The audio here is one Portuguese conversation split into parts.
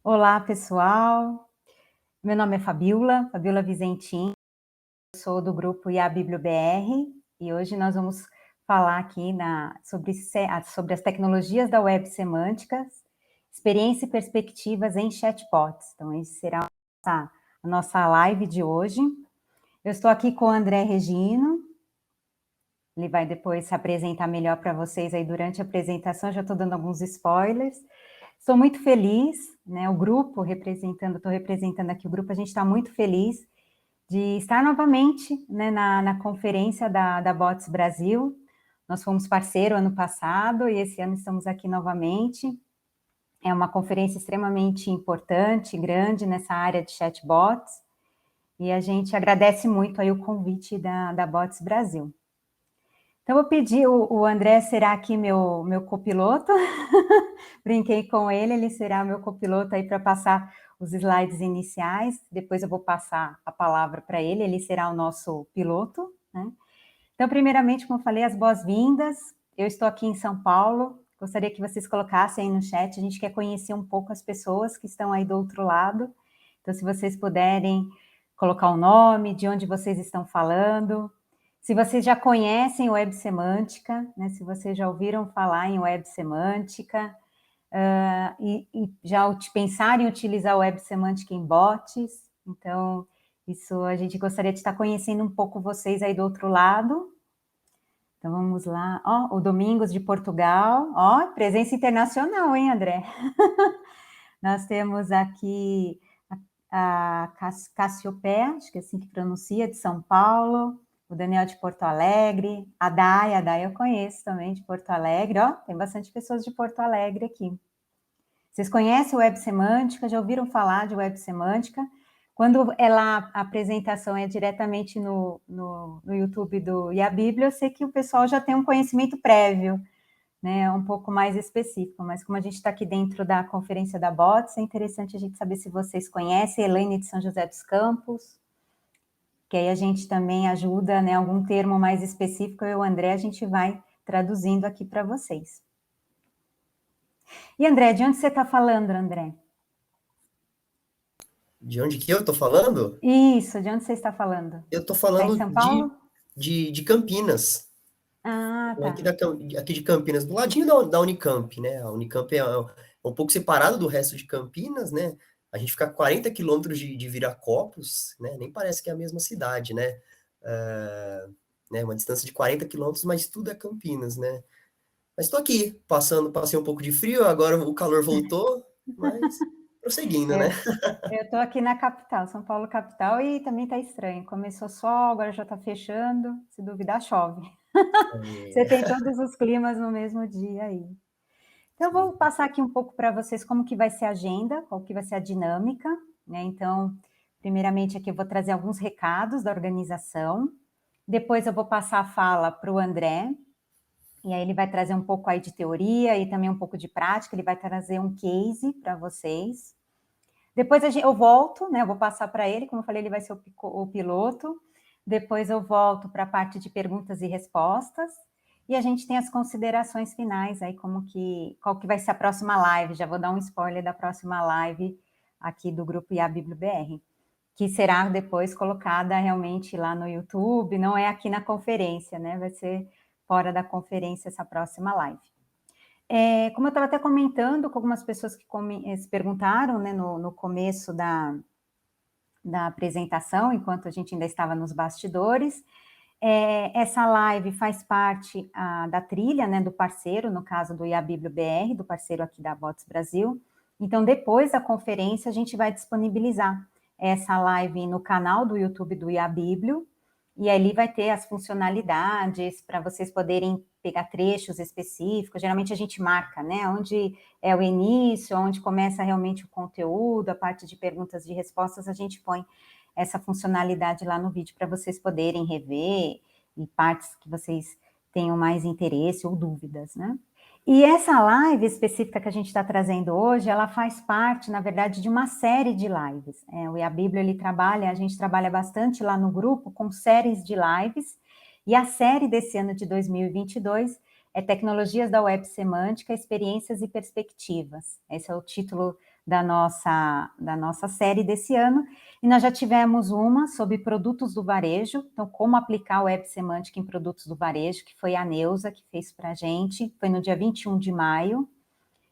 Olá, pessoal. Meu nome é Fabiola Vizentim, eu sou do grupo IABíblio BR, e hoje nós vamos falar aqui sobre as tecnologias da web semânticas, experiência e perspectivas em chatbots. Então, esse será a nossa live de hoje. Eu estou aqui com o André Regino, ele vai depois se apresentar melhor para vocês aí durante a apresentação, já estou dando alguns spoilers. Estou muito feliz, né, estou representando aqui o grupo, a gente está muito feliz de estar novamente, né, na conferência da Bots Brasil. Nós fomos parceiro ano passado e esse ano estamos aqui novamente. É uma conferência extremamente importante, grande nessa área de chatbots, e a gente agradece muito aí o convite da Bots Brasil. Então, eu vou pedir, o André será aqui meu copiloto, brinquei com ele será meu copiloto aí para passar os slides iniciais, depois eu vou passar a palavra para ele será o nosso piloto, né? Então, primeiramente, como eu falei, as boas-vindas, eu estou aqui em São Paulo, gostaria que vocês colocassem aí no chat, a gente quer conhecer um pouco as pessoas que estão aí do outro lado, então se vocês puderem colocar o nome, de onde vocês estão falando, se vocês já conhecem web semântica, né, se vocês já ouviram falar em web semântica, e já pensaram em utilizar web semântica em bots, então isso a gente gostaria de estar conhecendo um pouco vocês aí do outro lado. Então vamos lá, ó, o Domingos de Portugal, ó, presença internacional, hein, André? Nós temos aqui a Cassiopeia, acho que é assim que pronuncia, de São Paulo, o Daniel de Porto Alegre, a Day eu conheço também, de Porto Alegre, ó, tem bastante pessoas de Porto Alegre aqui. Vocês conhecem web semântica, já ouviram falar de web semântica? Quando a apresentação é diretamente no YouTube do IABíblio, eu sei que o pessoal já tem um conhecimento prévio, né, um pouco mais específico, mas como a gente está aqui dentro da conferência da Bots, é interessante a gente saber se vocês conhecem Elaine de São José dos Campos, que aí a gente também ajuda, né, algum termo mais específico, eu e o André, a gente vai traduzindo aqui para vocês. E André, de onde você está falando, André? De onde que eu tô falando? Isso, de onde você está falando? Eu tô Está em falando São Paulo? de Campinas. Ah, tá. Aqui de Campinas, do ladinho da Unicamp, né? A Unicamp é um pouco separado do resto de Campinas, né? A gente fica a 40 quilômetros de Viracopos, né? Nem parece que é a mesma cidade, né? Né? Uma distância de 40 quilômetros, mas tudo é Campinas, né? Mas estou aqui, passei um pouco de frio, agora o calor voltou, mas prosseguindo, né? Eu estou aqui na capital, São Paulo capital, e também está estranho. Começou sol, agora já está fechando, se duvidar chove. Você tem todos os climas no mesmo dia aí. Então, eu vou passar aqui um pouco para vocês como que vai ser a agenda, qual que vai ser a dinâmica, né? Então, primeiramente aqui eu vou trazer alguns recados da organização, depois eu vou passar a fala para o André, e aí ele vai trazer um pouco aí de teoria e também um pouco de prática, ele vai trazer um case para vocês. Depois eu volto, né? Eu vou passar para ele, como eu falei, ele vai ser o piloto. Depois eu volto para a parte de perguntas e respostas. E a gente tem as considerações finais aí, qual que vai ser a próxima live. Já vou dar um spoiler da próxima live aqui do grupo IABíblio BR, que será depois colocada realmente lá no YouTube, não é aqui na conferência, né? Vai ser fora da conferência essa próxima live. Como eu estava até comentando com algumas pessoas que se perguntaram, né, no começo da apresentação, enquanto a gente ainda estava nos bastidores, essa live faz parte da trilha, né, do parceiro, no caso do IABíblio BR, do parceiro aqui da Bots Brasil. Então, depois da conferência, a gente vai disponibilizar essa live no canal do YouTube do IABíblio, e ali vai ter as funcionalidades para vocês poderem pegar trechos específicos. Geralmente a gente marca, né, onde é o início, onde começa realmente o conteúdo, a parte de perguntas e respostas, a gente põe essa funcionalidade lá no vídeo para vocês poderem rever e partes que vocês tenham mais interesse ou dúvidas, né? E essa live específica que a gente está trazendo hoje, ela faz parte, na verdade, de uma série de lives. O IABíblio, a gente trabalha bastante lá no grupo com séries de lives, e a série desse ano de 2022 é Tecnologias da Web Semântica, Experiências e Perspectivas. Esse é o título da nossa série desse ano, e nós já tivemos uma sobre produtos do varejo, então como aplicar o Web Semântica em produtos do varejo, que foi a Neuza que fez para a gente, foi no dia 21 de maio,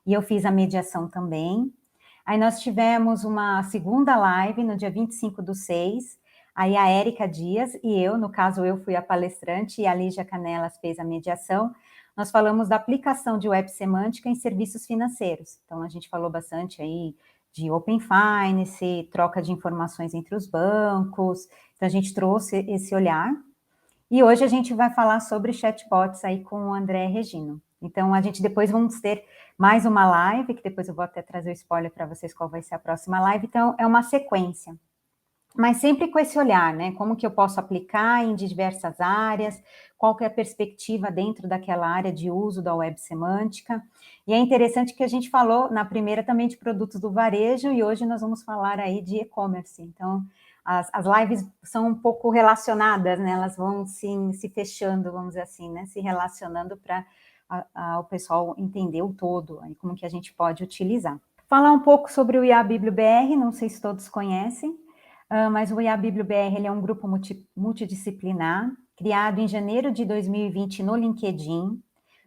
e eu fiz a mediação também. Aí nós tivemos uma segunda live no dia 25/6, aí a Érica Dias e eu, no caso eu fui a palestrante e a Lígia Canelas fez a mediação. Nós falamos da aplicação de Web Semântica em serviços financeiros. Então a gente falou bastante aí de Open Finance, troca de informações entre os bancos. Então a gente trouxe esse olhar. E hoje a gente vai falar sobre chatbots aí com o André Regino. Então, a gente depois vamos ter mais uma live, que depois eu vou até trazer o spoiler para vocês qual vai ser a próxima live. Então, é uma sequência. Mas sempre com esse olhar, né? Como que eu posso aplicar em diversas áreas, qual que é a perspectiva dentro daquela área de uso da web semântica. E é interessante que a gente falou na primeira também de produtos do varejo, e hoje nós vamos falar aí de e-commerce. Então, as lives são um pouco relacionadas, né? Elas vão se fechando, vamos dizer assim, né? Se relacionando para o pessoal entender o todo, aí como que a gente pode utilizar. Falar um pouco sobre o IA Biblio BR, não sei se todos conhecem, mas o IA Biblio BR ele é um grupo multidisciplinar, criado em janeiro de 2020 no LinkedIn,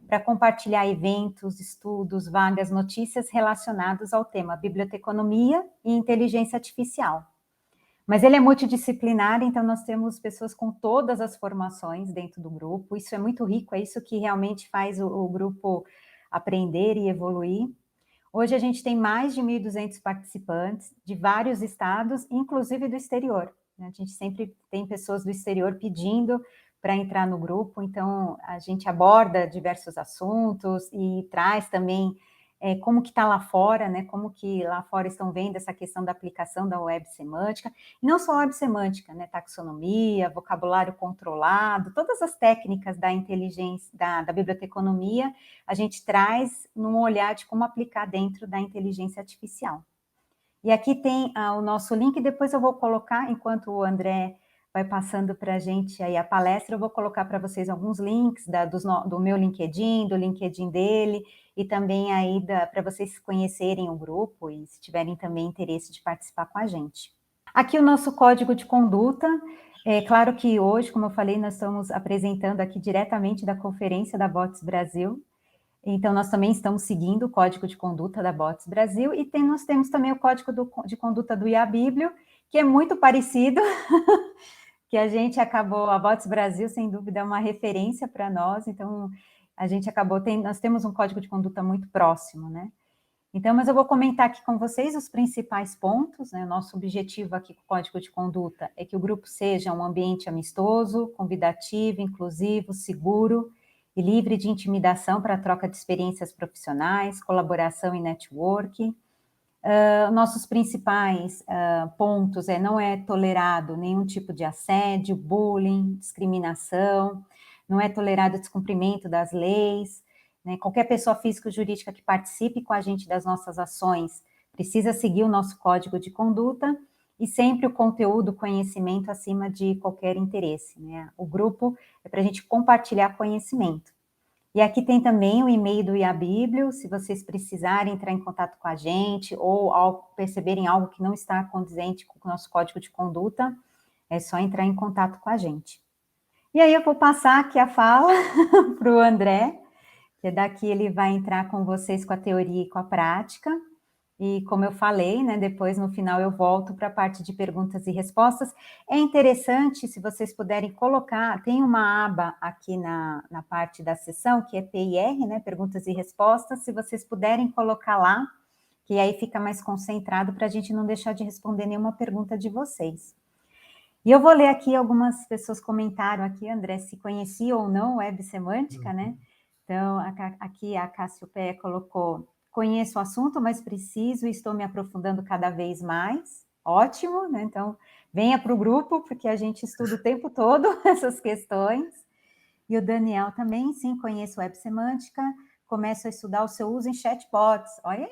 para compartilhar eventos, estudos, vagas, notícias relacionadas ao tema biblioteconomia e inteligência artificial. Mas ele é multidisciplinar, então nós temos pessoas com todas as formações dentro do grupo, isso é muito rico, é isso que realmente faz o grupo aprender e evoluir. Hoje a gente tem mais de 1.200 participantes de vários estados, inclusive do exterior, né? A gente sempre tem pessoas do exterior pedindo para entrar no grupo, então a gente aborda diversos assuntos e traz também como que está lá fora, né? Como que lá fora estão vendo essa questão da aplicação da web semântica, e não só web semântica, né? Taxonomia, vocabulário controlado, todas as técnicas da inteligência, da biblioteconomia, a gente traz num olhar de como aplicar dentro da inteligência artificial. E aqui tem o nosso link, depois eu vou colocar, enquanto o André vai passando para a gente aí a palestra, eu vou colocar para vocês alguns links do meu LinkedIn, do LinkedIn dele, e também aí para vocês conhecerem o grupo e se tiverem também interesse de participar com a gente. Aqui o nosso código de conduta, é claro que hoje, como eu falei, nós estamos apresentando aqui diretamente da conferência da Bots Brasil, então nós também estamos seguindo o código de conduta da Bots Brasil, e nós temos também o código de conduta do IA Biblio, que é muito parecido, que a gente acabou, a Bots Brasil, sem dúvida, é uma referência para nós, então a gente acabou, nós temos um código de conduta muito próximo, né? Então, mas eu vou comentar aqui com vocês os principais pontos, né? O nosso objetivo aqui com o código de conduta é que o grupo seja um ambiente amistoso, convidativo, inclusivo, seguro e livre de intimidação para a troca de experiências profissionais, colaboração e networking. Nossos principais pontos não é tolerado nenhum tipo de assédio, bullying, discriminação, não é tolerado descumprimento das leis, né? Qualquer pessoa física ou jurídica que participe com a gente das nossas ações precisa seguir o nosso código de conduta e sempre o conteúdo, conhecimento acima de qualquer interesse, né? O grupo é para a gente compartilhar conhecimento. E aqui tem também o e-mail do IA Biblio, se vocês precisarem entrar em contato com a gente ou ao perceberem algo que não está condizente com o nosso código de conduta, é só entrar em contato com a gente. E aí eu vou passar aqui a fala para o André, que daqui ele vai entrar com vocês com a teoria e com a prática. E como eu falei, né, depois no final eu volto para a parte de perguntas e respostas. É interessante, se vocês puderem colocar, tem uma aba aqui na parte da sessão, que é PIR, né, perguntas e respostas, se vocês puderem colocar lá, que aí fica mais concentrado para a gente não deixar de responder nenhuma pergunta de vocês. E eu vou ler aqui, algumas pessoas comentaram aqui, André, se conhecia ou não web semântica, né? Então, aqui a Cássio Pé colocou: conheço o assunto, mas preciso e estou me aprofundando cada vez mais. Ótimo, né? Então, venha para o grupo, porque a gente estuda o tempo todo essas questões. E o Daniel também, sim, conheço web semântica, começo a estudar o seu uso em chatbots. Olha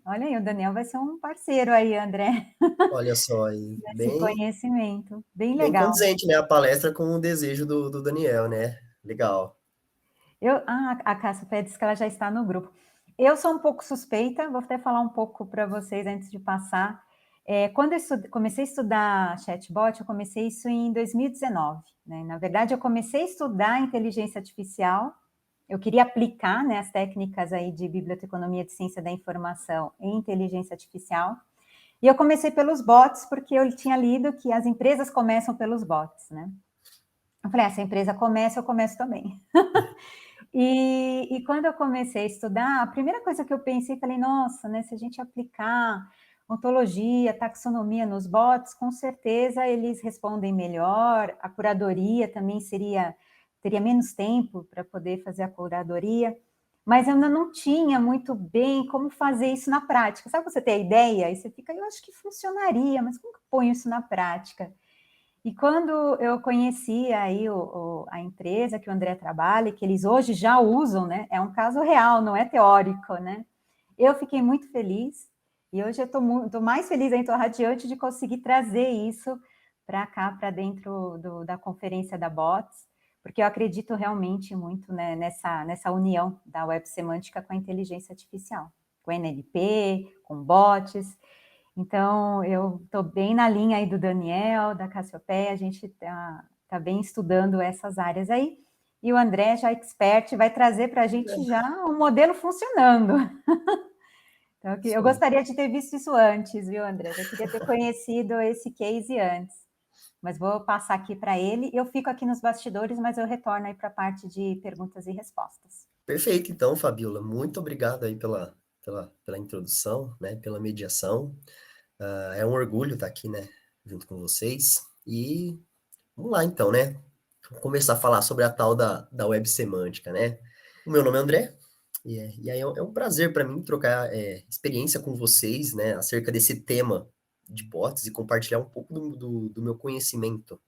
aí, o Daniel vai ser um parceiro aí, André, Olha só, aí, nesse conhecimento. Bem bem legal. condizente, né? A palestra com o desejo do Daniel, né? Legal. A Cássia Pé disse que ela já está no grupo. Eu sou um pouco suspeita, vou até falar um pouco para vocês antes de passar. Quando eu comecei a estudar chatbot, eu comecei isso em 2019, né? Na verdade, eu comecei a estudar inteligência artificial, eu queria aplicar, né, as técnicas aí de biblioteconomia de ciência da informação em inteligência artificial, e eu comecei pelos bots, porque eu tinha lido que as empresas começam pelos bots, né? Eu falei, se a empresa começa, eu começo também. E quando eu comecei a estudar, a primeira coisa que eu pensei, falei, nossa, né, se a gente aplicar ontologia, taxonomia nos bots, com certeza eles respondem melhor, a curadoria também teria menos tempo para poder fazer a curadoria, mas eu ainda não tinha muito bem como fazer isso na prática. Sabe, você tem a ideia e você fica, eu acho que funcionaria, mas como que eu ponho isso na prática? E quando eu conheci aí a empresa que o André trabalha, que eles hoje já usam, né? É um caso real, não é teórico, né? Eu fiquei muito feliz e hoje eu estou mais feliz, estou radiante de conseguir trazer isso para cá, para dentro da conferência da Bots, porque eu acredito realmente muito, né, nessa união da web semântica com a inteligência artificial, com NLP, com bots. Então, eu estou bem na linha aí do Daniel, da Cassiopeia, a gente tá bem estudando essas áreas aí, e o André, já expert, vai trazer para a gente já um modelo funcionando. Então, eu gostaria de ter visto isso antes, viu, André? Já queria ter conhecido esse case antes, mas vou passar aqui para ele. Eu fico aqui nos bastidores, mas eu retorno aí para a parte de perguntas e respostas. Perfeito, então, Fabiola, muito obrigado aí pela introdução, né, pela mediação. É um orgulho estar aqui, né, junto com vocês. E vamos lá, então, né? Vou começar a falar sobre a tal da web semântica, né? O meu nome é André, e aí é um prazer para mim trocar experiência com vocês, né, acerca desse tema de bots e compartilhar um pouco do meu conhecimento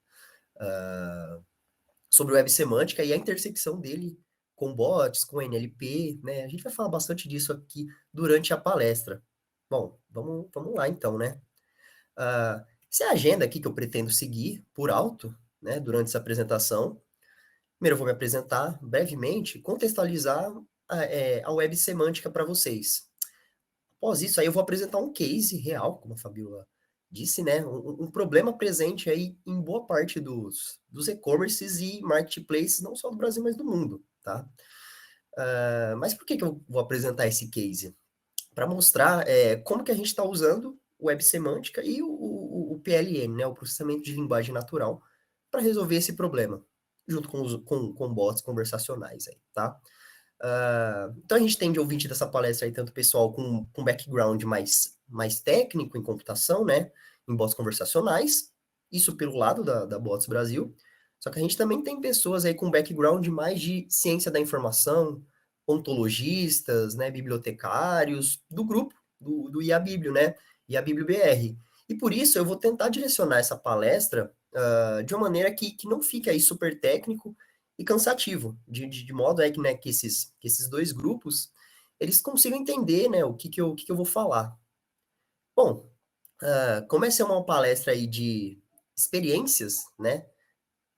sobre web semântica e a intersecção dele com bots, com NLP, né? A gente vai falar bastante disso aqui durante a palestra. Bom, vamos lá então, né? Essa é a agenda aqui que eu pretendo seguir por alto, né, durante essa apresentação. Primeiro eu vou me apresentar brevemente, contextualizar a web semântica para vocês. Após isso, aí eu vou apresentar um case real, como a Fabiola disse, né? Um problema presente aí em boa parte dos e-commerces e marketplaces, não só do Brasil, mas do mundo, tá? Mas por que eu vou apresentar esse case? Para mostrar como que a gente está usando web semântica e o PLN, né? O processamento de linguagem natural, para resolver esse problema, junto com bots conversacionais aí, tá? Então a gente tem de ouvinte dessa palestra aí tanto pessoal com background mais técnico em computação, né? Em bots conversacionais, isso pelo lado da Bots Brasil. Só que a gente também tem pessoas aí com background mais de ciência da informação, ontologistas, né? Bibliotecários, do grupo, do IABíblio, né? IABíblio BR. E por isso eu vou tentar direcionar essa palestra de uma maneira que não fique aí super técnico e cansativo, de modo que, né, que esses dois grupos eles consigam entender, né, o que eu vou falar. Bom, como essa é uma palestra aí de experiências, né,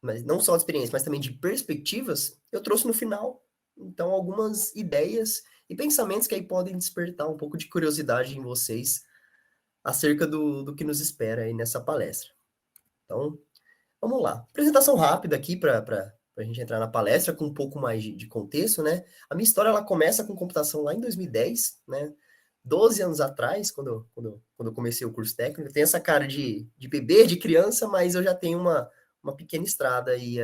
mas não só de experiências, mas também de perspectivas, eu trouxe no final, então, algumas ideias e pensamentos que aí podem despertar um pouco de curiosidade em vocês acerca do que nos espera aí nessa palestra. Então, vamos lá. Apresentação rápida aqui para a gente entrar na palestra com um pouco mais de contexto, né? A minha história ela começa com computação lá em 2010, né? 12 anos atrás, quando eu comecei o curso técnico. Tem essa cara de bebê, de criança, mas eu já tenho uma pequena estrada aí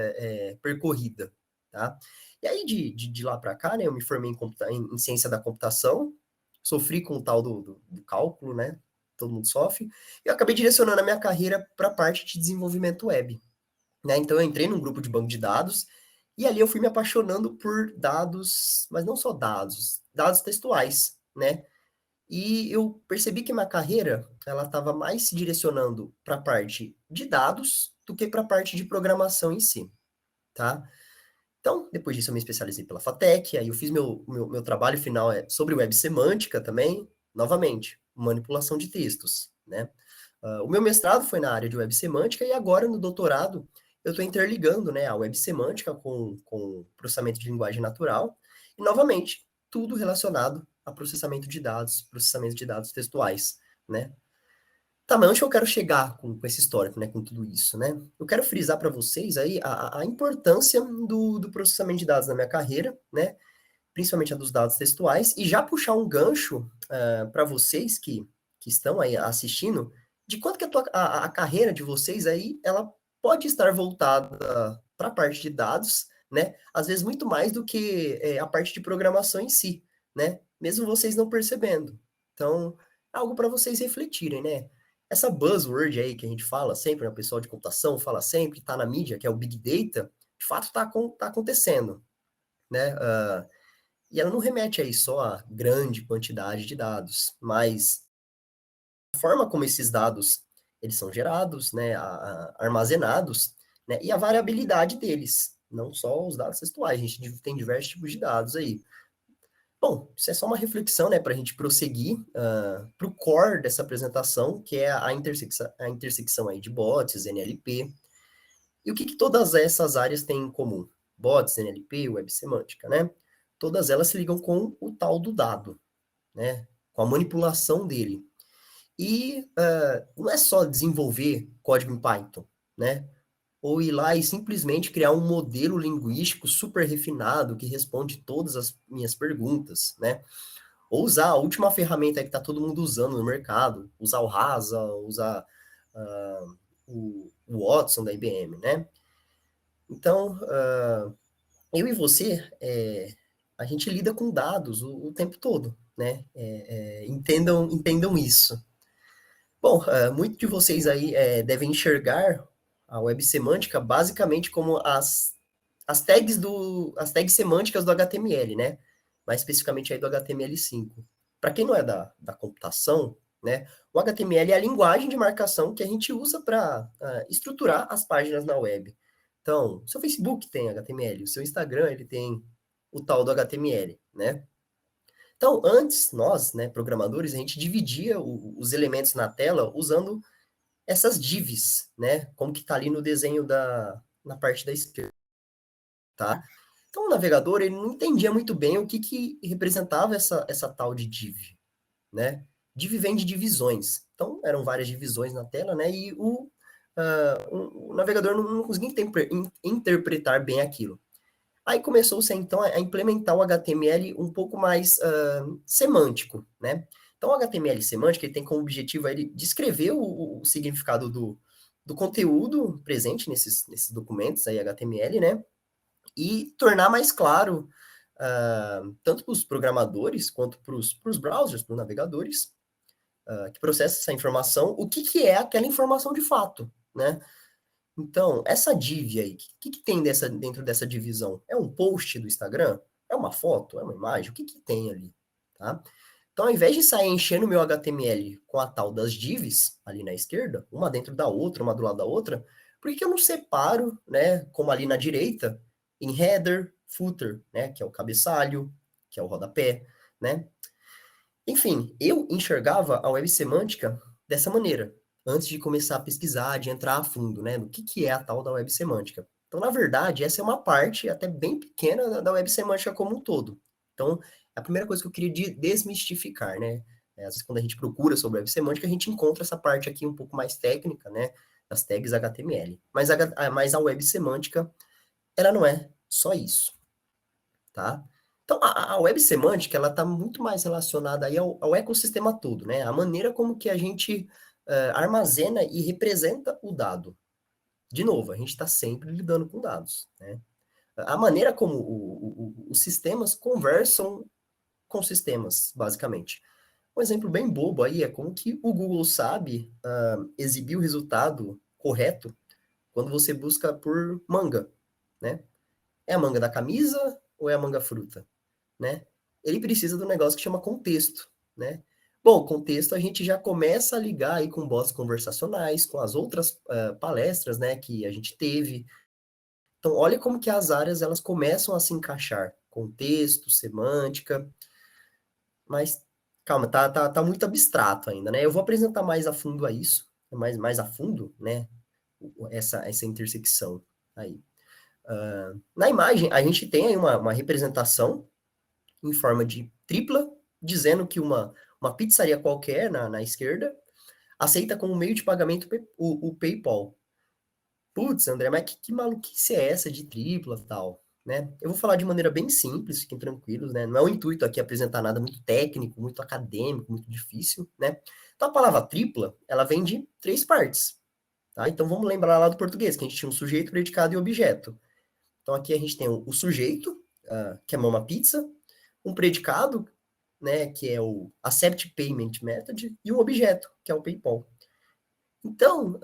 percorrida, tá? E aí, de lá para cá, né? Eu me formei em ciência da computação, sofri com o tal do cálculo, né? Todo mundo sofre. E eu acabei direcionando a minha carreira para a parte de desenvolvimento web, né? Então eu entrei num grupo de banco de dados e ali eu fui me apaixonando por dados, mas não só dados textuais, né? E eu percebi que minha carreira ela estava mais se direcionando para a parte de dados do que para a parte de programação em si, tá? Então, depois disso eu me especializei pela FATEC, aí eu fiz meu trabalho final sobre web semântica também, novamente, manipulação de textos, né? O meu mestrado foi na área de web semântica e agora no doutorado eu estou interligando, né, a web semântica com processamento de linguagem natural e, novamente, tudo relacionado a processamento de dados textuais, né? Tá, mas onde eu quero chegar com esse histórico, né, com tudo isso, né? Eu quero frisar para vocês aí a importância do processamento de dados na minha carreira, né? Principalmente a dos dados textuais, e já puxar um gancho para vocês que estão aí assistindo, de quanto que a carreira de vocês aí, ela pode estar voltada para a parte de dados, né? Às vezes muito mais do que a parte de programação em si, né? Mesmo vocês não percebendo. Então, é algo para vocês refletirem, né? Essa buzzword aí que a gente fala sempre, né? O pessoal de computação fala sempre, está na mídia, que é o Big Data, de fato está acontecendo, né? E ela não remete aí só a grande quantidade de dados, mas a forma como esses dados eles são gerados, né, armazenados, né, e a variabilidade deles, não só os dados textuais, a gente tem diversos tipos de dados aí. Bom, isso é só uma reflexão, né, para a gente prosseguir para o core dessa apresentação, que é a intersecção aí de bots, NLP. E o que todas essas áreas têm em comum? Bots, NLP, web semântica, né? Todas elas se ligam com o tal do dado, né? Com a manipulação dele. E não é só desenvolver código em Python, né? Ou ir lá e simplesmente criar um modelo linguístico super refinado que responde todas as minhas perguntas, né? Ou usar a última ferramenta que está todo mundo usando no mercado, usar o Rasa, usar o Watson da IBM, né? Então, eu e você, a gente lida com dados o tempo todo, né? Entendam isso. Bom, muitos de vocês aí devem enxergar a web semântica basicamente como as tags semânticas do HTML, né? Mais especificamente aí do HTML5. Para quem não é da computação, né? O HTML é a linguagem de marcação que a gente usa para estruturar as páginas na web. Então, o seu Facebook tem HTML, o seu Instagram ele tem o tal do HTML, né? Então, antes, nós, né, programadores, a gente dividia os elementos na tela usando essas divs, né? Como que tá ali no desenho na parte da esquerda, tá? Então, o navegador, ele não entendia muito bem o que representava essa tal de div, né? Div vem de divisões. Então, eram várias divisões na tela, né? E o navegador não conseguia interpretar bem aquilo. Aí começou-se, então, a implementar o HTML um pouco mais semântico, né? Então, o HTML semântico ele tem como objetivo ele descrever o significado do conteúdo presente nesses documentos aí, HTML, né? E tornar mais claro, tanto para os programadores quanto para os browsers, para os navegadores, que processam essa informação, o que é aquela informação de fato, né? Então, essa div aí, o que tem dentro dessa divisão? É um post do Instagram? É uma foto? É uma imagem? O que tem ali? Tá? Então, ao invés de sair enchendo o meu HTML com a tal das divs, ali na esquerda, uma dentro da outra, uma do lado da outra, por que eu não separo, né, como ali na direita, em header, footer, né, que é o cabeçalho, que é o rodapé, né? Enfim, eu enxergava a web semântica dessa maneira, antes de começar a pesquisar, de entrar a fundo, né, no que é a tal da web semântica. Então, na verdade, essa é uma parte até bem pequena da web semântica como um todo. Então, a primeira coisa que eu queria desmistificar, né, às vezes quando a gente procura sobre web semântica, a gente encontra essa parte aqui um pouco mais técnica, né, das tags HTML. Mas a web semântica, ela não é só isso, tá? Então, a web semântica, ela está muito mais relacionada aí ao ecossistema todo, né? A maneira como que a gente armazena e representa o dado. De novo, a gente está sempre lidando com dados, né? A maneira como os sistemas conversam com sistemas, basicamente. Um exemplo bem bobo aí é como que o Google sabe exibir o resultado correto quando você busca por manga, né? É a manga da camisa ou é a manga fruta? Né? Ele precisa do negócio que chama contexto, né? Bom, contexto a gente já começa a ligar aí com bots conversacionais, com as outras palestras, né, que a gente teve. Então, olha como que as áreas elas começam a se encaixar. Contexto, semântica, mas calma, tá muito abstrato ainda, né? Eu vou apresentar mais a fundo a isso, mais a fundo, né, essa intersecção aí. Na imagem, a gente tem aí uma representação em forma de tripla, dizendo que uma pizzaria qualquer na esquerda aceita como meio de pagamento o PayPal. Putz, André, mas que maluquice é essa de tripla e tal, né? Eu vou falar de maneira bem simples, fiquem tranquilos, né? Não é o intuito aqui apresentar nada muito técnico, muito acadêmico, muito difícil, né? Então, a palavra tripla, ela vem de 3 partes, tá? Então, vamos lembrar lá do português, que a gente tinha um sujeito, predicado e objeto. Então, aqui a gente tem o sujeito, que é uma pizza, um predicado, né, que é o Accept Payment Method, e um objeto, que é o PayPal. Então,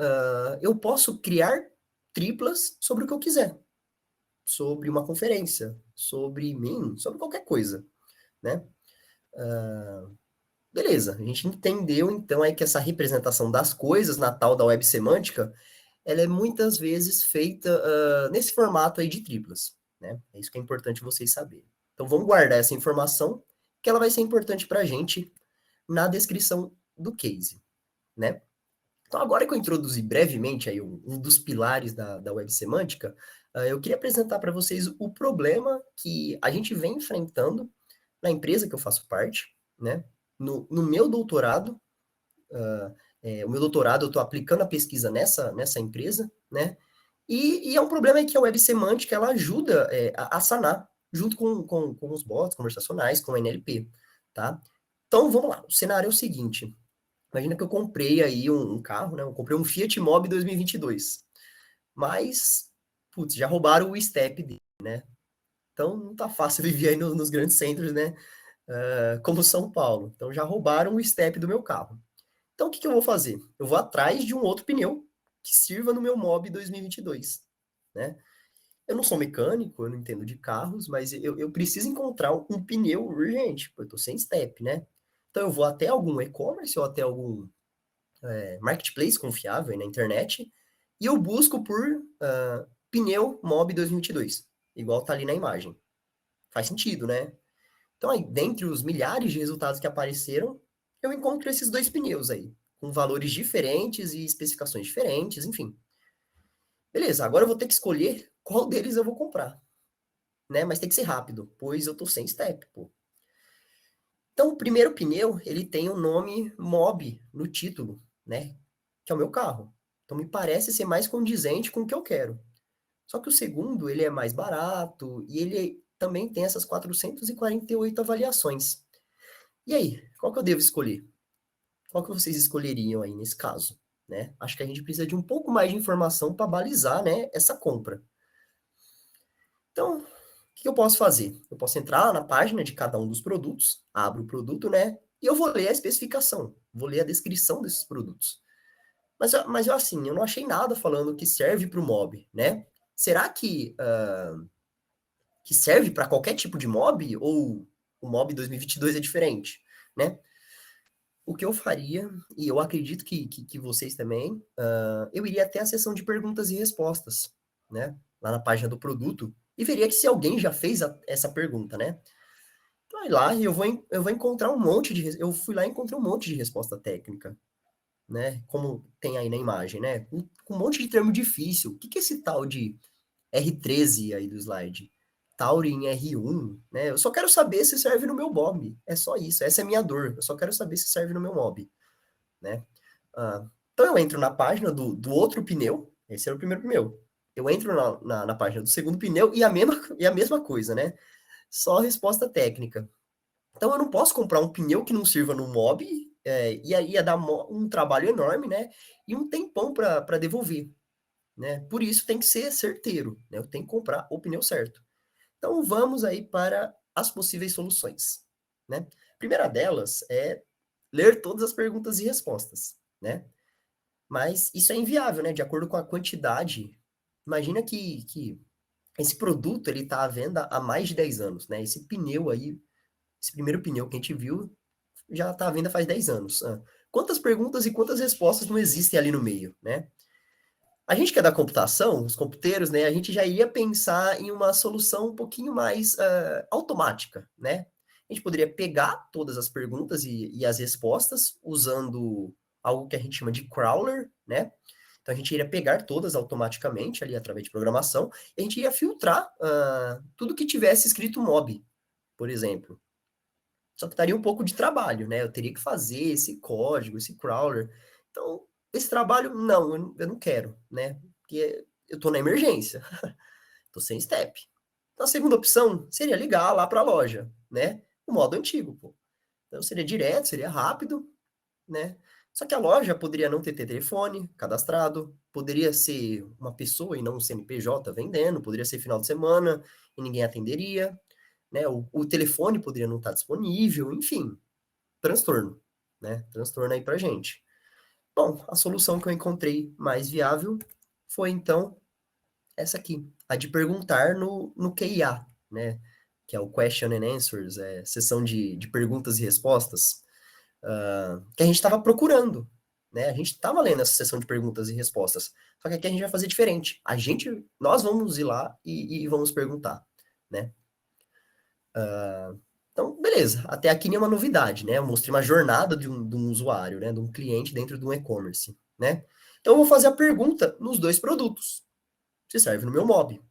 eu posso criar triplas sobre o que eu quiser, sobre uma conferência, sobre mim, sobre qualquer coisa, né? Beleza, a gente entendeu então aí que essa representação das coisas na tal da web semântica, ela é muitas vezes feita nesse formato aí de triplas, né? É isso que é importante vocês saberem. Então vamos guardar essa informação, que ela vai ser importante para a gente na descrição do case, né? Então, agora que eu introduzi brevemente aí um dos pilares da web semântica, eu queria apresentar para vocês o problema que a gente vem enfrentando na empresa que eu faço parte, né? No meu doutorado, o meu doutorado eu estou aplicando a pesquisa nessa empresa, né? E é um problema aí que a web semântica ela ajuda a sanar, junto com os bots conversacionais, com o NLP, tá? Então, vamos lá. O cenário é o seguinte. Imagina que eu comprei aí um carro, né? Eu comprei um Fiat Mobi 2022. Mas, putz, já roubaram o step dele, né? Então não tá fácil viver aí nos grandes centros, né? Como São Paulo. Então já roubaram o step do meu carro. Então o que eu vou fazer? Eu vou atrás de um outro pneu que sirva no meu Mobi 2022, né? Eu não sou mecânico, eu não entendo de carros, mas eu preciso encontrar um pneu urgente, porque eu tô sem step, né? Então eu vou até algum e-commerce ou até algum marketplace confiável aí na internet, e eu busco por pneu Mob 2022, igual tá ali na imagem. Faz sentido, né? Então, aí, dentre os milhares de resultados que apareceram, eu encontro esses 2 pneus aí, com valores diferentes e especificações diferentes, enfim. Beleza, agora eu vou ter que escolher qual deles eu vou comprar, né? Mas tem que ser rápido, pois eu tô sem step, pô. Então, o primeiro pneu, ele tem o nome Mob no título, né? Que é o meu carro. Então, me parece ser mais condizente com o que eu quero. Só que o segundo, ele é mais barato e ele também tem essas 448 avaliações. E aí, qual que eu devo escolher? Qual que vocês escolheriam aí nesse caso? Né? Acho que a gente precisa de um pouco mais de informação para balizar, né, essa compra. Então, o que eu posso fazer? Eu posso entrar lá na página de cada um dos produtos, abro o produto, né? E eu vou ler a especificação, vou ler a descrição desses produtos. Mas eu, assim, eu não achei nada falando que serve para o mob, né? Será que serve para qualquer tipo de mob? Ou o mob 2022 é diferente, né? O que eu faria, e eu acredito que vocês também, eu iria até a seção de perguntas e respostas, né? Lá na página do produto, e veria que se alguém já fez essa pergunta, né? Vai lá e eu vou encontrar um monte de. Eu fui lá e encontrei um monte de resposta técnica, né? Como tem aí na imagem, né? Com um monte de termo difícil. O que é esse tal de R13 aí do slide? Taurin R1, né? Eu só quero saber se serve no meu mob. É só isso. Essa é a minha dor. Eu só quero saber se serve no meu mob, né? Então eu entro na página do outro pneu. Esse era o primeiro pneu. Eu entro na página do segundo pneu e a mesma coisa, né? Só resposta técnica. Então eu não posso comprar um pneu que não sirva no mob, e aí ia dar um trabalho enorme, né? E um tempão para devolver, né? Por isso tem que ser certeiro, né? Eu tenho que comprar o pneu certo. Então vamos aí para as possíveis soluções, né? A primeira delas é ler todas as perguntas e respostas, né? Mas isso é inviável, né? De acordo com a quantidade. Imagina que esse produto ele está à venda há mais de 10 anos, né? Esse pneu aí, esse primeiro pneu que a gente viu, já está à venda faz 10 anos. Quantas perguntas e quantas respostas não existem ali no meio, né? A gente que é da computação, os computeiros, né? A gente já ia pensar em uma solução um pouquinho mais automática, né? A gente poderia pegar todas as perguntas e as respostas usando algo que a gente chama de crawler, né? Então a gente iria pegar todas automaticamente ali através de programação e a gente ia filtrar tudo que tivesse escrito mob, por exemplo. Só que daria um pouco de trabalho, né? Eu teria que fazer esse código, esse crawler. Então, esse trabalho, não, eu não quero, né? Porque eu tô na emergência, tô sem step. Então, a segunda opção seria ligar lá para a loja, né? O modo antigo, pô. Então, seria direto, seria rápido, né? Só que a loja poderia não ter telefone cadastrado, poderia ser uma pessoa e não um CNPJ vendendo, poderia ser final de semana e ninguém atenderia, né? O telefone poderia não estar disponível, enfim, transtorno, né? Transtorno aí pra gente. Bom, a solução que eu encontrei mais viável foi então essa aqui, a de perguntar no QIA, né? Que é o Question and Answers, sessão de perguntas e respostas, que a gente estava procurando, né? A gente estava lendo essa sessão de perguntas e respostas, só que aqui a gente vai fazer diferente. Nós vamos ir lá e vamos perguntar, né? Então, beleza. Até aqui nenhuma novidade, né? Eu mostrei uma jornada de um usuário, né? De um cliente dentro de um e-commerce, né? Então, eu vou fazer a pergunta nos dois produtos. Se serve no meu mob,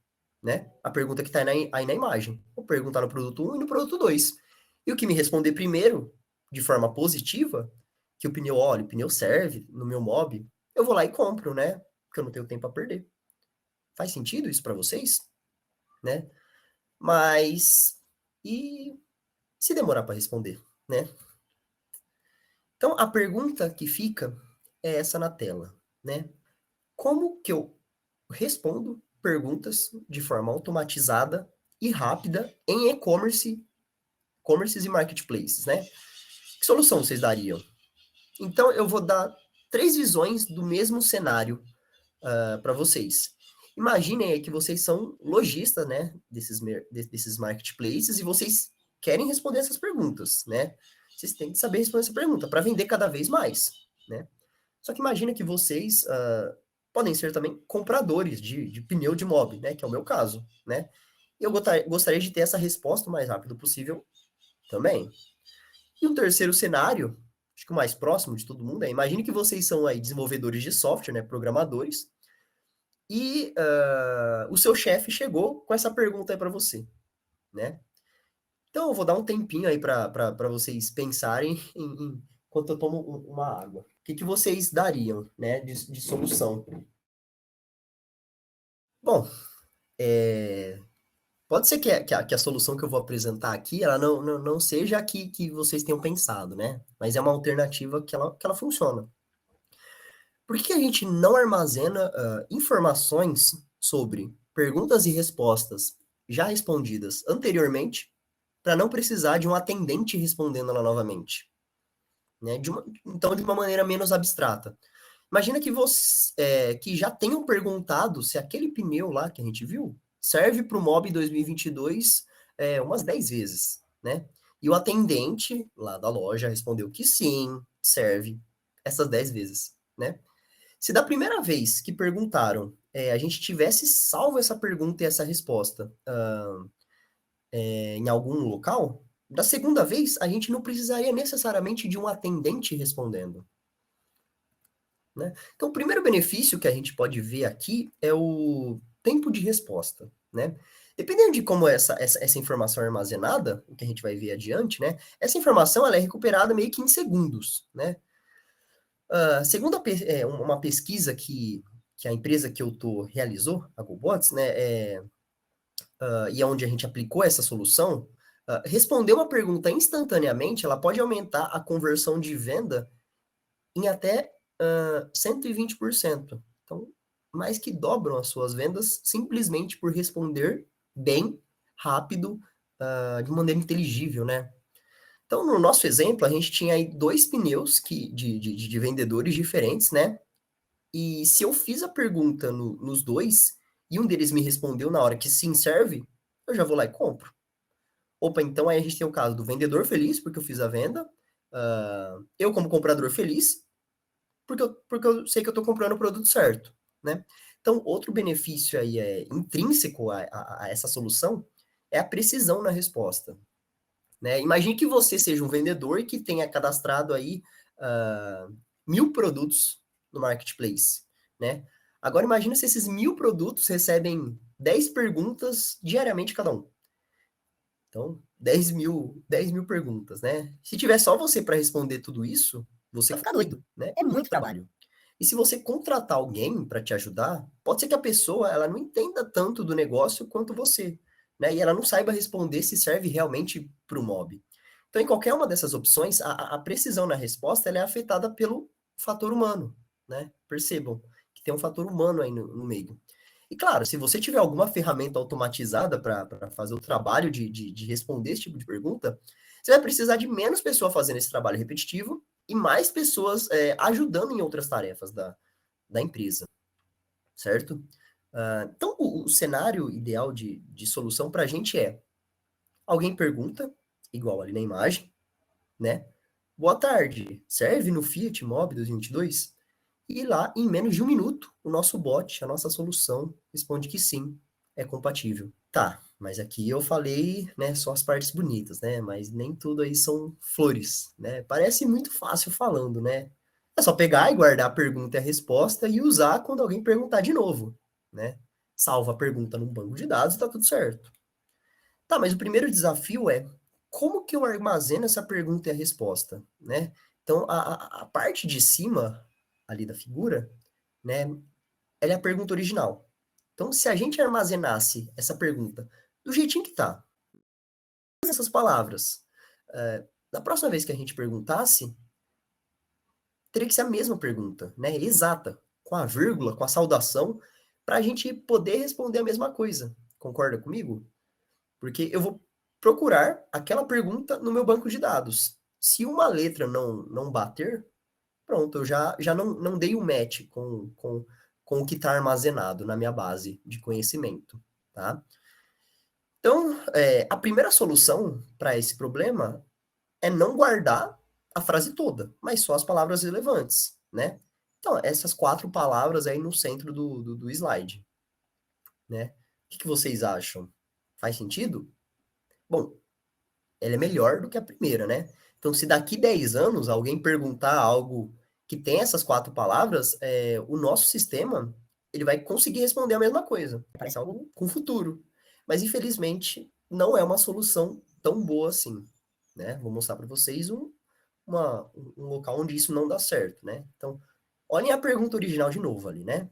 né? A pergunta que está aí na imagem. Vou perguntar no produto um e no produto 2. E o que me responder primeiro, de forma positiva, que o pneu, olha, o pneu serve no meu mob, eu vou lá e compro, né? Porque eu não tenho tempo a perder. Faz sentido isso para vocês? Né? Mas e se demorar para responder, né? Então, a pergunta que fica é essa na tela, né? Como que eu respondo perguntas de forma automatizada e rápida em e-commerces e marketplaces, né? Que solução vocês dariam? Então, eu vou dar 3 visões do mesmo cenário para vocês. Imaginem aí que vocês são lojistas, né, desses marketplaces e vocês querem responder essas perguntas, né? Vocês têm que saber responder essa pergunta para vender cada vez mais, né? Só que imagina que vocês podem ser também compradores de pneu de mob, né? Que é o meu caso, né? E eu gostaria de ter essa resposta o mais rápido possível também. E um terceiro cenário, acho que o mais próximo de todo mundo, imagine que vocês são aí desenvolvedores de software, né? Programadores, e o seu chefe chegou com essa pergunta aí para você, né? Então eu vou dar um tempinho aí para vocês pensarem enquanto eu tomo uma água. O que vocês dariam, né, de solução? Bom, pode ser que a solução que eu vou apresentar aqui, ela não seja a que vocês tenham pensado, né? Mas é uma alternativa que ela funciona. Por que a gente não armazena informações sobre perguntas e respostas já respondidas anteriormente para não precisar de um atendente respondendo ela novamente? Né? Então, de uma maneira menos abstrata. Imagina que que já tenham perguntado se aquele pneu lá que a gente viu serve para o Mob 2022 umas 10 vezes, né? E o atendente lá da loja respondeu que sim, serve essas 10 vezes, né? Se da primeira vez que perguntaram, a gente tivesse salvo essa pergunta e essa resposta em algum local, da segunda vez a gente não precisaria necessariamente de um atendente respondendo. Né? Então, o primeiro benefício que a gente pode ver aqui é o tempo de resposta. Né? Dependendo de como essa informação é armazenada, o que a gente vai ver adiante, né? Essa informação ela é recuperada meio que em segundos. Né? Segundo uma pesquisa que a empresa que eu tô realizou, a GoBots, né, e onde a gente aplicou essa solução, responder uma pergunta instantaneamente, ela pode aumentar a conversão de venda em até 120%. Então, mais que dobram as suas vendas simplesmente por responder bem, rápido, de maneira inteligível, né? Então, no nosso exemplo, a gente tinha aí 2 pneus de vendedores diferentes, né? E se eu fiz a pergunta nos dois, e um deles me respondeu na hora que sim serve, eu já vou lá e compro. Opa, então aí a gente tem o caso do vendedor feliz, porque eu fiz a venda, eu como comprador feliz, porque eu sei que eu estou comprando o produto certo, né? Então, outro benefício aí intrínseco a essa solução é a precisão na resposta. Né? Imagine que você seja um vendedor e que tenha cadastrado aí 1.000 produtos no marketplace, né? Agora imagine se esses 1.000 produtos recebem 10 perguntas diariamente cada um. Então, 10 mil perguntas, né? Se tiver só você para responder tudo isso, você vai ficar doido, né? É muito trabalho. E se você contratar alguém para te ajudar, pode ser que a pessoa ela não entenda tanto do negócio quanto você, né? E ela não saiba responder se serve realmente para o mob. Então, em qualquer uma dessas opções, a precisão na resposta ela é afetada pelo fator humano, né? Percebam que tem um fator humano aí no meio. E claro, se você tiver alguma ferramenta automatizada para fazer o trabalho de responder esse tipo de pergunta, você vai precisar de menos pessoa fazendo esse trabalho repetitivo e mais pessoas ajudando em outras tarefas da empresa, certo? Então, o cenário ideal de solução para a gente é alguém pergunta, igual ali na imagem, né? Boa tarde, serve no Fiat Mobi 2022? E lá, em menos de um minuto, o nosso bot, a nossa solução, responde que sim, é compatível. Tá, mas aqui eu falei, né, só as partes bonitas, né? Mas nem tudo aí são flores, né? Parece muito fácil falando, né? É só pegar e guardar a pergunta e a resposta e usar quando alguém perguntar de novo, né? Salva a pergunta num banco de dados e tá tudo certo. Tá, mas o primeiro desafio é como que eu armazeno essa pergunta e a resposta, né? Então, a parte de cima ali da figura, né, ela é a pergunta original. Então, se a gente armazenasse essa pergunta do jeitinho que tá, essas palavras, na próxima vez que a gente perguntasse, teria que ser a mesma pergunta, né, exata, com a vírgula, com a saudação, para a gente poder responder a mesma coisa. Concorda comigo? Porque eu vou procurar aquela pergunta no meu banco de dados. Se uma letra não bater, pronto, eu já não dei o match com o que está armazenado na minha base de conhecimento, tá? Então, a primeira solução para esse problema é não guardar a frase toda, mas só as palavras relevantes, né? Então, essas 4 palavras aí no centro do slide, né? O que vocês acham? Faz sentido? Bom, ela é melhor do que a primeira, né? Então, se daqui 10 anos alguém perguntar algo que tem essas 4 palavras, o nosso sistema ele vai conseguir responder a mesma coisa. Parece algo com futuro. Mas, infelizmente, não é uma solução tão boa assim, né? Vou mostrar para vocês um local onde isso não dá certo, né? Então, olhem a pergunta original de novo ali, né?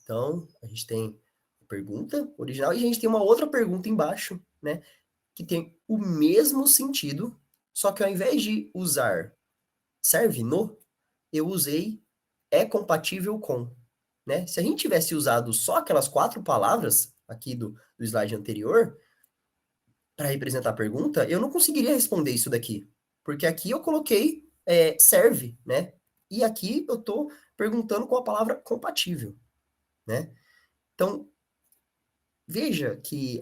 Então, a gente tem a pergunta original e a gente tem uma outra pergunta embaixo, né? Que tem o mesmo sentido, só que ao invés de usar serve no, eu usei é compatível com, né? Se a gente tivesse usado só aquelas 4 palavras aqui do slide anterior para representar a pergunta, eu não conseguiria responder isso daqui, porque aqui eu coloquei serve, né? E aqui eu estou perguntando com a palavra compatível, né? Então, veja que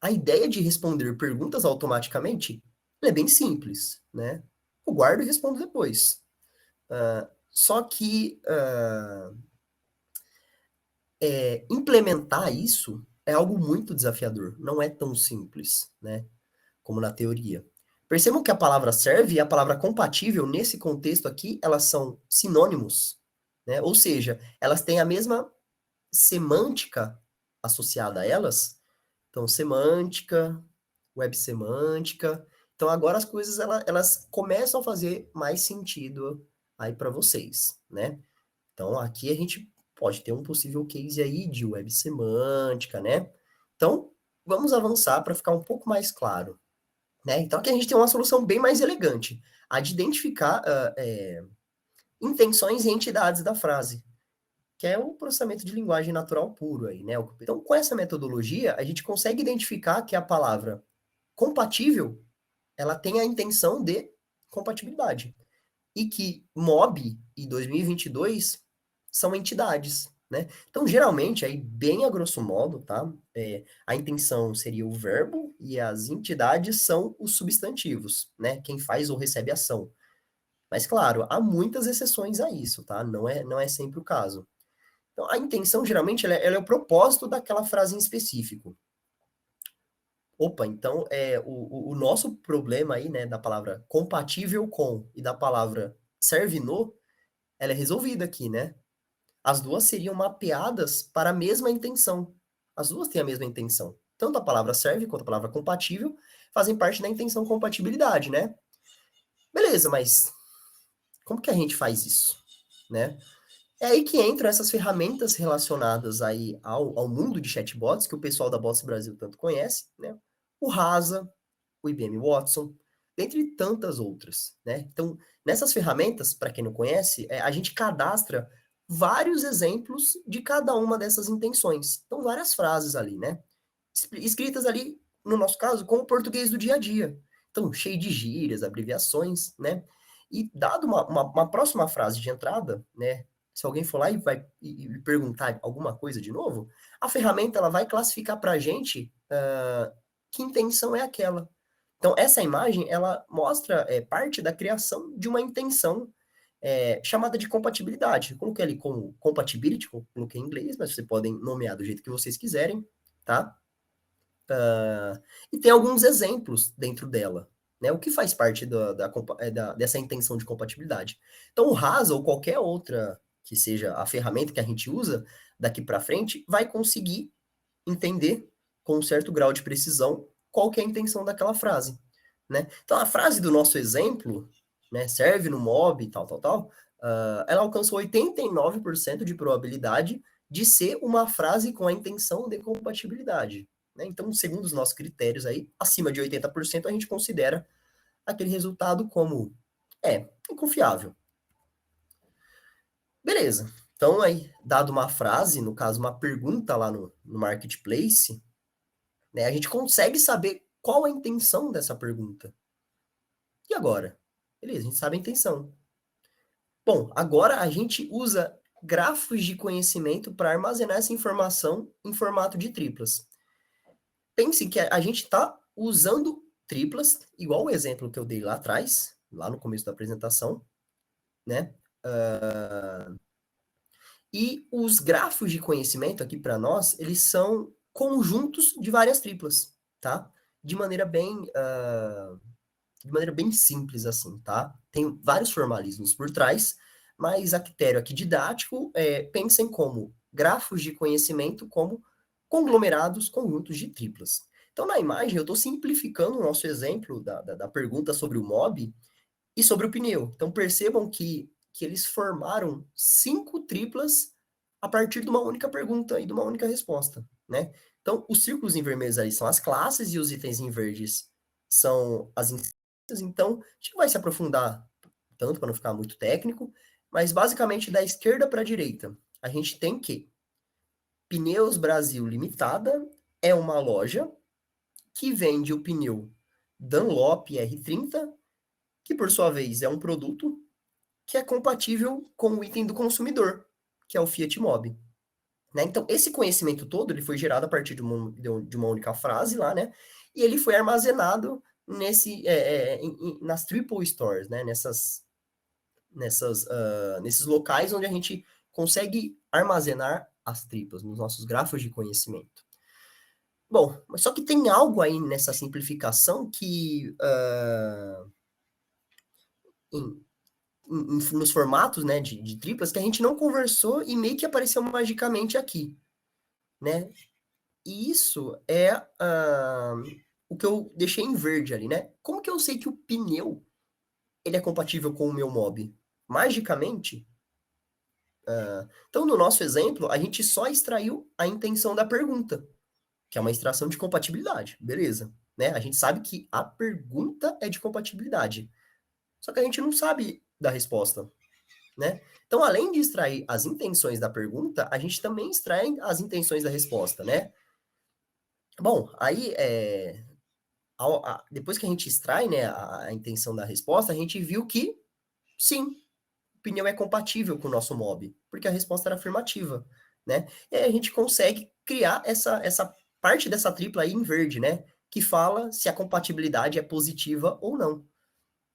a ideia de responder perguntas automaticamente é bem simples, né? Eu guardo e respondo depois. Só que implementar isso é algo muito desafiador. Não é tão simples, né? Como na teoria. Percebam que a palavra serve e a palavra compatível, nesse contexto aqui, elas são sinônimos, né? Ou seja, elas têm a mesma semântica associada a elas. Então, semântica, web semântica. Então, agora as coisas elas começam a fazer mais sentido aí para vocês, né? Então, aqui a gente pode ter um possível case aí de web semântica, né? Então, vamos avançar para ficar um pouco mais claro, né? Então, aqui a gente tem uma solução bem mais elegante, a de identificar intenções e entidades da frase, que é o processamento de linguagem natural puro aí, né? Então, com essa metodologia, a gente consegue identificar que a palavra compatível, ela tem a intenção de compatibilidade. E que MOB e 2022 são entidades, né? Então, geralmente, aí, bem a grosso modo, tá? A intenção seria o verbo e as entidades são os substantivos, né? Quem faz ou recebe ação. Mas, claro, há muitas exceções a isso, tá? Não é sempre o caso. Então, a intenção, geralmente, ela é o propósito daquela frase em específico. Opa, então o nosso problema aí, né, da palavra compatível com e da palavra serve no, ela é resolvida aqui, né? As duas seriam mapeadas para a mesma intenção. As duas têm a mesma intenção. tanto a palavra serve quanto a palavra compatível fazem parte da intenção compatibilidade, né? Beleza, mas como que a gente faz isso, né? É aí que entram essas ferramentas relacionadas aí ao mundo de chatbots, que o pessoal da Bots Brasil tanto conhece, né? O Rasa, o IBM Watson, dentre tantas outras, né? Então, nessas ferramentas, para quem não conhece, a gente cadastra vários exemplos de cada uma dessas intenções. Então, várias frases ali, né? Escritas ali, no nosso caso, com o português do dia a dia. Então, cheio de gírias, abreviações, né? E dado uma próxima frase de entrada, né? Se alguém for lá e vai e perguntar alguma coisa de novo, a ferramenta ela vai classificar para a gente que intenção é aquela. Então, essa imagem, ela mostra parte da criação de uma intenção chamada de compatibilidade. Eu coloquei ali como compatibility, coloquei em inglês, mas vocês podem nomear do jeito que vocês quiserem, tá? E tem alguns exemplos dentro dela, né? O que faz parte dessa intenção de compatibilidade. Então, o Rasa ou qualquer outra que seja a ferramenta que a gente usa daqui para frente vai conseguir entender com um certo grau de precisão qual que é a intenção daquela frase, né? Então, a frase do nosso exemplo, né, serve no mob, tal, ela alcançou 89% de probabilidade de ser uma frase com a intenção de compatibilidade, né? Então, segundo os nossos critérios aí, acima de 80% a gente considera aquele resultado como confiável. Beleza. Então, aí, dado uma frase, no caso, uma pergunta lá no Marketplace, né, a gente consegue saber qual a intenção dessa pergunta. E agora? Beleza, a gente sabe a intenção. Bom, agora a gente usa grafos de conhecimento para armazenar essa informação em formato de triplas. Pense que a gente está usando triplas, igual o exemplo que eu dei lá atrás, lá no começo da apresentação, né? E os grafos de conhecimento aqui para nós, eles são conjuntos de várias triplas, tá? De maneira bem simples assim, tá? Tem vários formalismos por trás, mas a critério aqui didático pensem como grafos de conhecimento como conglomerados conjuntos de triplas. Então, na imagem, eu estou simplificando o nosso exemplo da pergunta sobre o mob e sobre o pneu. Então, percebam que eles formaram 5 triplas a partir de uma única pergunta e de uma única resposta, né? Então, os círculos em vermelhos ali são as classes e os itens em verdes são as instâncias. Então, a gente não vai se aprofundar tanto para não ficar muito técnico, mas basicamente da esquerda para a direita, a gente tem que Pneus Brasil Limitada é uma loja que vende o pneu Dunlop R30, que por sua vez é um produto que é compatível com o item do consumidor, que é o Fiat Mobi. Né? Então, esse conhecimento todo ele foi gerado a partir de uma única frase lá, né? E ele foi armazenado nas triple stores, né? Nesses locais onde a gente consegue armazenar as triplas, nos nossos grafos de conhecimento. Bom, mas só que tem algo aí nessa simplificação que nos formatos, né, de triplas que a gente não conversou e meio que apareceu magicamente aqui, né? E isso é o que eu deixei em verde ali, né? Como que eu sei que o pneu ele é compatível com o meu mob? Magicamente. Então, no nosso exemplo, a gente só extraiu a intenção da pergunta, que é uma extração de compatibilidade, beleza? Né? A gente sabe que a pergunta é de compatibilidade, só que a gente não sabe da resposta, né? Então, além de extrair as intenções da pergunta, a gente também extrai as intenções da resposta, né? Bom, aí, depois que a gente extrai, né, a intenção da resposta, a gente viu que, sim, o pneu é compatível com o nosso mob, porque a resposta era afirmativa, né? E aí a gente consegue criar essa parte dessa tripla aí em verde, né? Que fala se a compatibilidade é positiva ou não,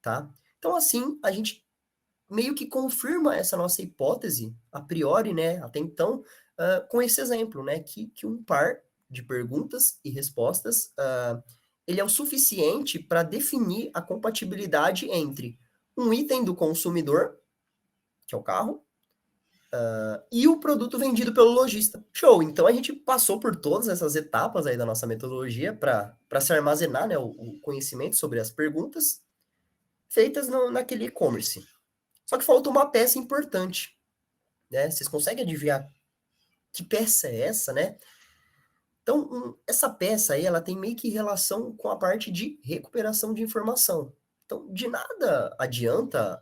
tá? Então, assim, a gente meio que confirma essa nossa hipótese, a priori, né, até então, com esse exemplo, né, que um par de perguntas e respostas, ele é o suficiente para definir a compatibilidade entre um item do consumidor, que é o carro, e o produto vendido pelo lojista. Show! Então a gente passou por todas essas etapas aí da nossa metodologia para se armazenar, né, o conhecimento sobre as perguntas feitas naquele e-commerce. Só que falta uma peça importante, né? Vocês conseguem adivinhar que peça é essa, né? Então, essa peça aí, ela tem meio que relação com a parte de recuperação de informação. Então, de nada adianta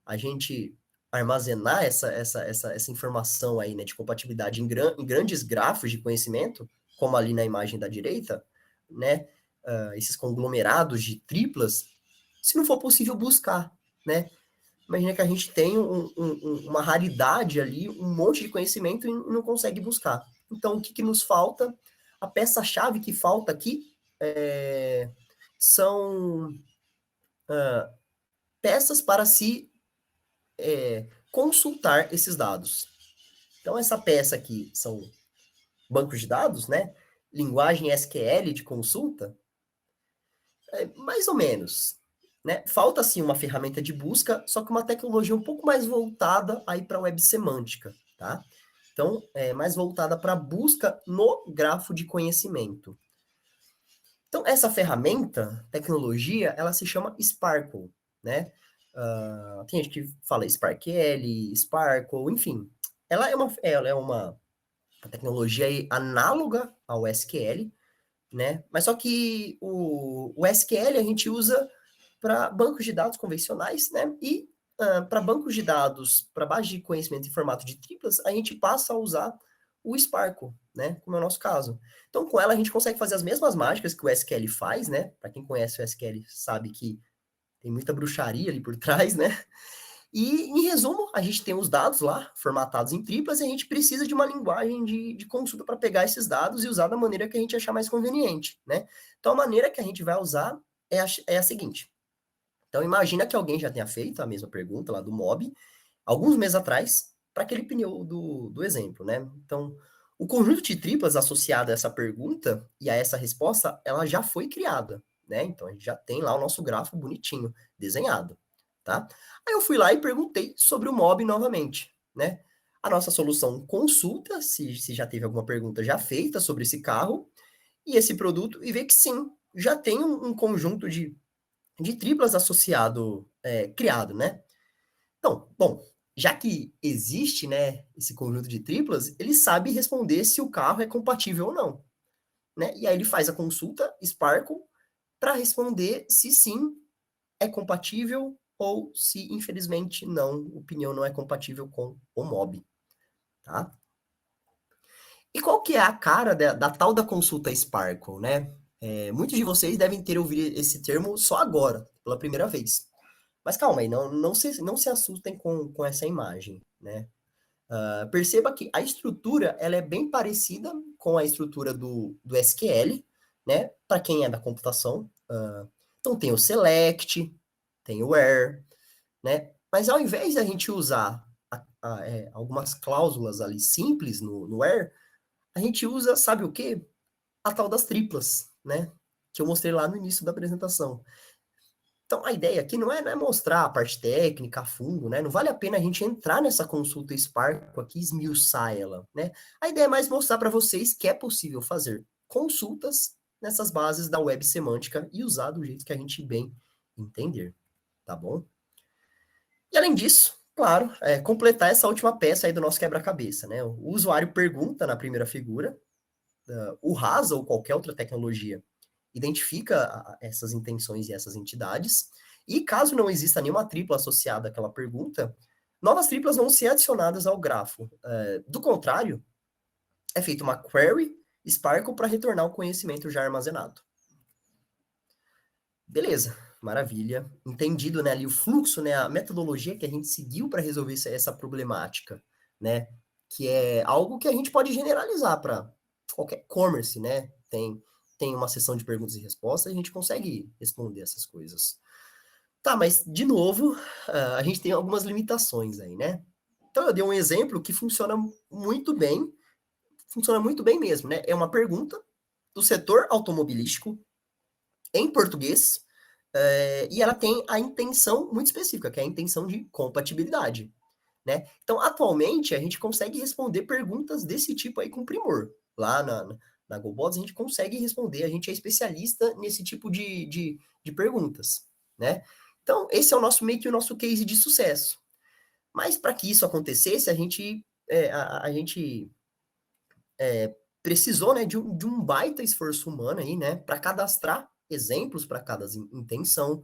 a gente armazenar essa informação aí, né, de compatibilidade em grandes grafos de conhecimento, como ali na imagem da direita, né, esses conglomerados de triplas, se não for possível buscar, né? Imagina que a gente tem uma raridade ali, um monte de conhecimento e não consegue buscar. Então, o que nos falta? A peça-chave que falta aqui são peças para se consultar esses dados. Então, essa peça aqui são bancos de dados, né? Linguagem SQL de consulta, mais ou menos. Né? Falta, sim, uma ferramenta de busca, só que uma tecnologia um pouco mais voltada aí para a web semântica, tá? Então, mais voltada para a busca no grafo de conhecimento. Então, essa ferramenta, tecnologia, ela se chama Sparkle, né? Tem gente que fala SparkL, Sparkle, enfim. Ela é uma tecnologia análoga ao SQL, né? Mas só que o SQL a gente usa para bancos de dados convencionais, né? E para bancos de dados, para base de conhecimento em formato de triplas, a gente passa a usar o Sparkle, né? Como é o nosso caso. Então, com ela, a gente consegue fazer as mesmas mágicas que o SQL faz, né? Para quem conhece o SQL, sabe que tem muita bruxaria ali por trás, né? E, em resumo, a gente tem os dados lá, formatados em triplas, e a gente precisa de uma linguagem de consulta para pegar esses dados e usar da maneira que a gente achar mais conveniente, né? Então, a maneira que a gente vai usar é a seguinte. Então, imagina que alguém já tenha feito a mesma pergunta lá do Mob, alguns meses atrás, para aquele pneu do exemplo, né? Então, o conjunto de triplas associado a essa pergunta e a essa resposta, ela já foi criada, né? Então, a gente já tem lá o nosso grafo bonitinho, desenhado, tá? Aí eu fui lá e perguntei sobre o Mob novamente, né? A nossa solução consulta se já teve alguma pergunta já feita sobre esse carro e esse produto e vê que sim, já tem um conjunto de triplas associado, criado, né? Então, bom, já que existe, né, esse conjunto de triplas, ele sabe responder se o carro é compatível ou não, né? E aí ele faz a consulta Sparkle para responder se sim é compatível ou se infelizmente não, o pneu não é compatível com o Mob, tá? E qual que é a cara da tal da consulta Sparkle, né? Muitos de vocês devem ter ouvido esse termo só agora, pela primeira vez. Mas calma aí, não se assustem com essa imagem, né? Perceba que a estrutura ela é bem parecida com a estrutura do SQL, né? Para quem é da computação. Então tem o select, tem o where, né? Mas ao invés de a gente usar algumas cláusulas ali simples no where, a gente usa, sabe o quê? A tal das triplas, né? Que eu mostrei lá no início da apresentação. Então, a ideia aqui não é mostrar a parte técnica a fundo, né? Não vale a pena a gente entrar nessa consulta Spark aqui e esmiuçar ela, né? A ideia é mais mostrar para vocês que é possível fazer consultas nessas bases da web semântica e usar do jeito que a gente bem entender, tá bom? E além disso, claro, completar essa última peça aí do nosso quebra-cabeça, né? O usuário pergunta na primeira figura, o Rasa ou qualquer outra tecnologia identifica essas intenções e essas entidades, e caso não exista nenhuma tripla associada àquela pergunta, novas triplas vão ser adicionadas ao grafo. Do contrário, é feita uma query Sparkle para retornar o conhecimento já armazenado. Beleza, maravilha. Entendido, né, ali o fluxo, né, a metodologia que a gente seguiu para resolver essa problemática, né, que é algo que a gente pode generalizar para qualquer e-commerce, né, tem uma sessão de perguntas e respostas, a gente consegue responder essas coisas. Tá, mas, de novo, a gente tem algumas limitações aí, né? Então, eu dei um exemplo que funciona muito bem mesmo, né? É uma pergunta do setor automobilístico em português, e ela tem a intenção muito específica, que é a intenção de compatibilidade. né? Então, atualmente, a gente consegue responder perguntas desse tipo aí com primor. Lá na GoBots, a gente consegue responder, a gente é especialista nesse tipo de perguntas, né? Então, esse é o nosso meio que o nosso case de sucesso. Mas para que isso acontecesse, a gente precisou, né, de um baita esforço humano aí, né, para cadastrar exemplos para cada intenção,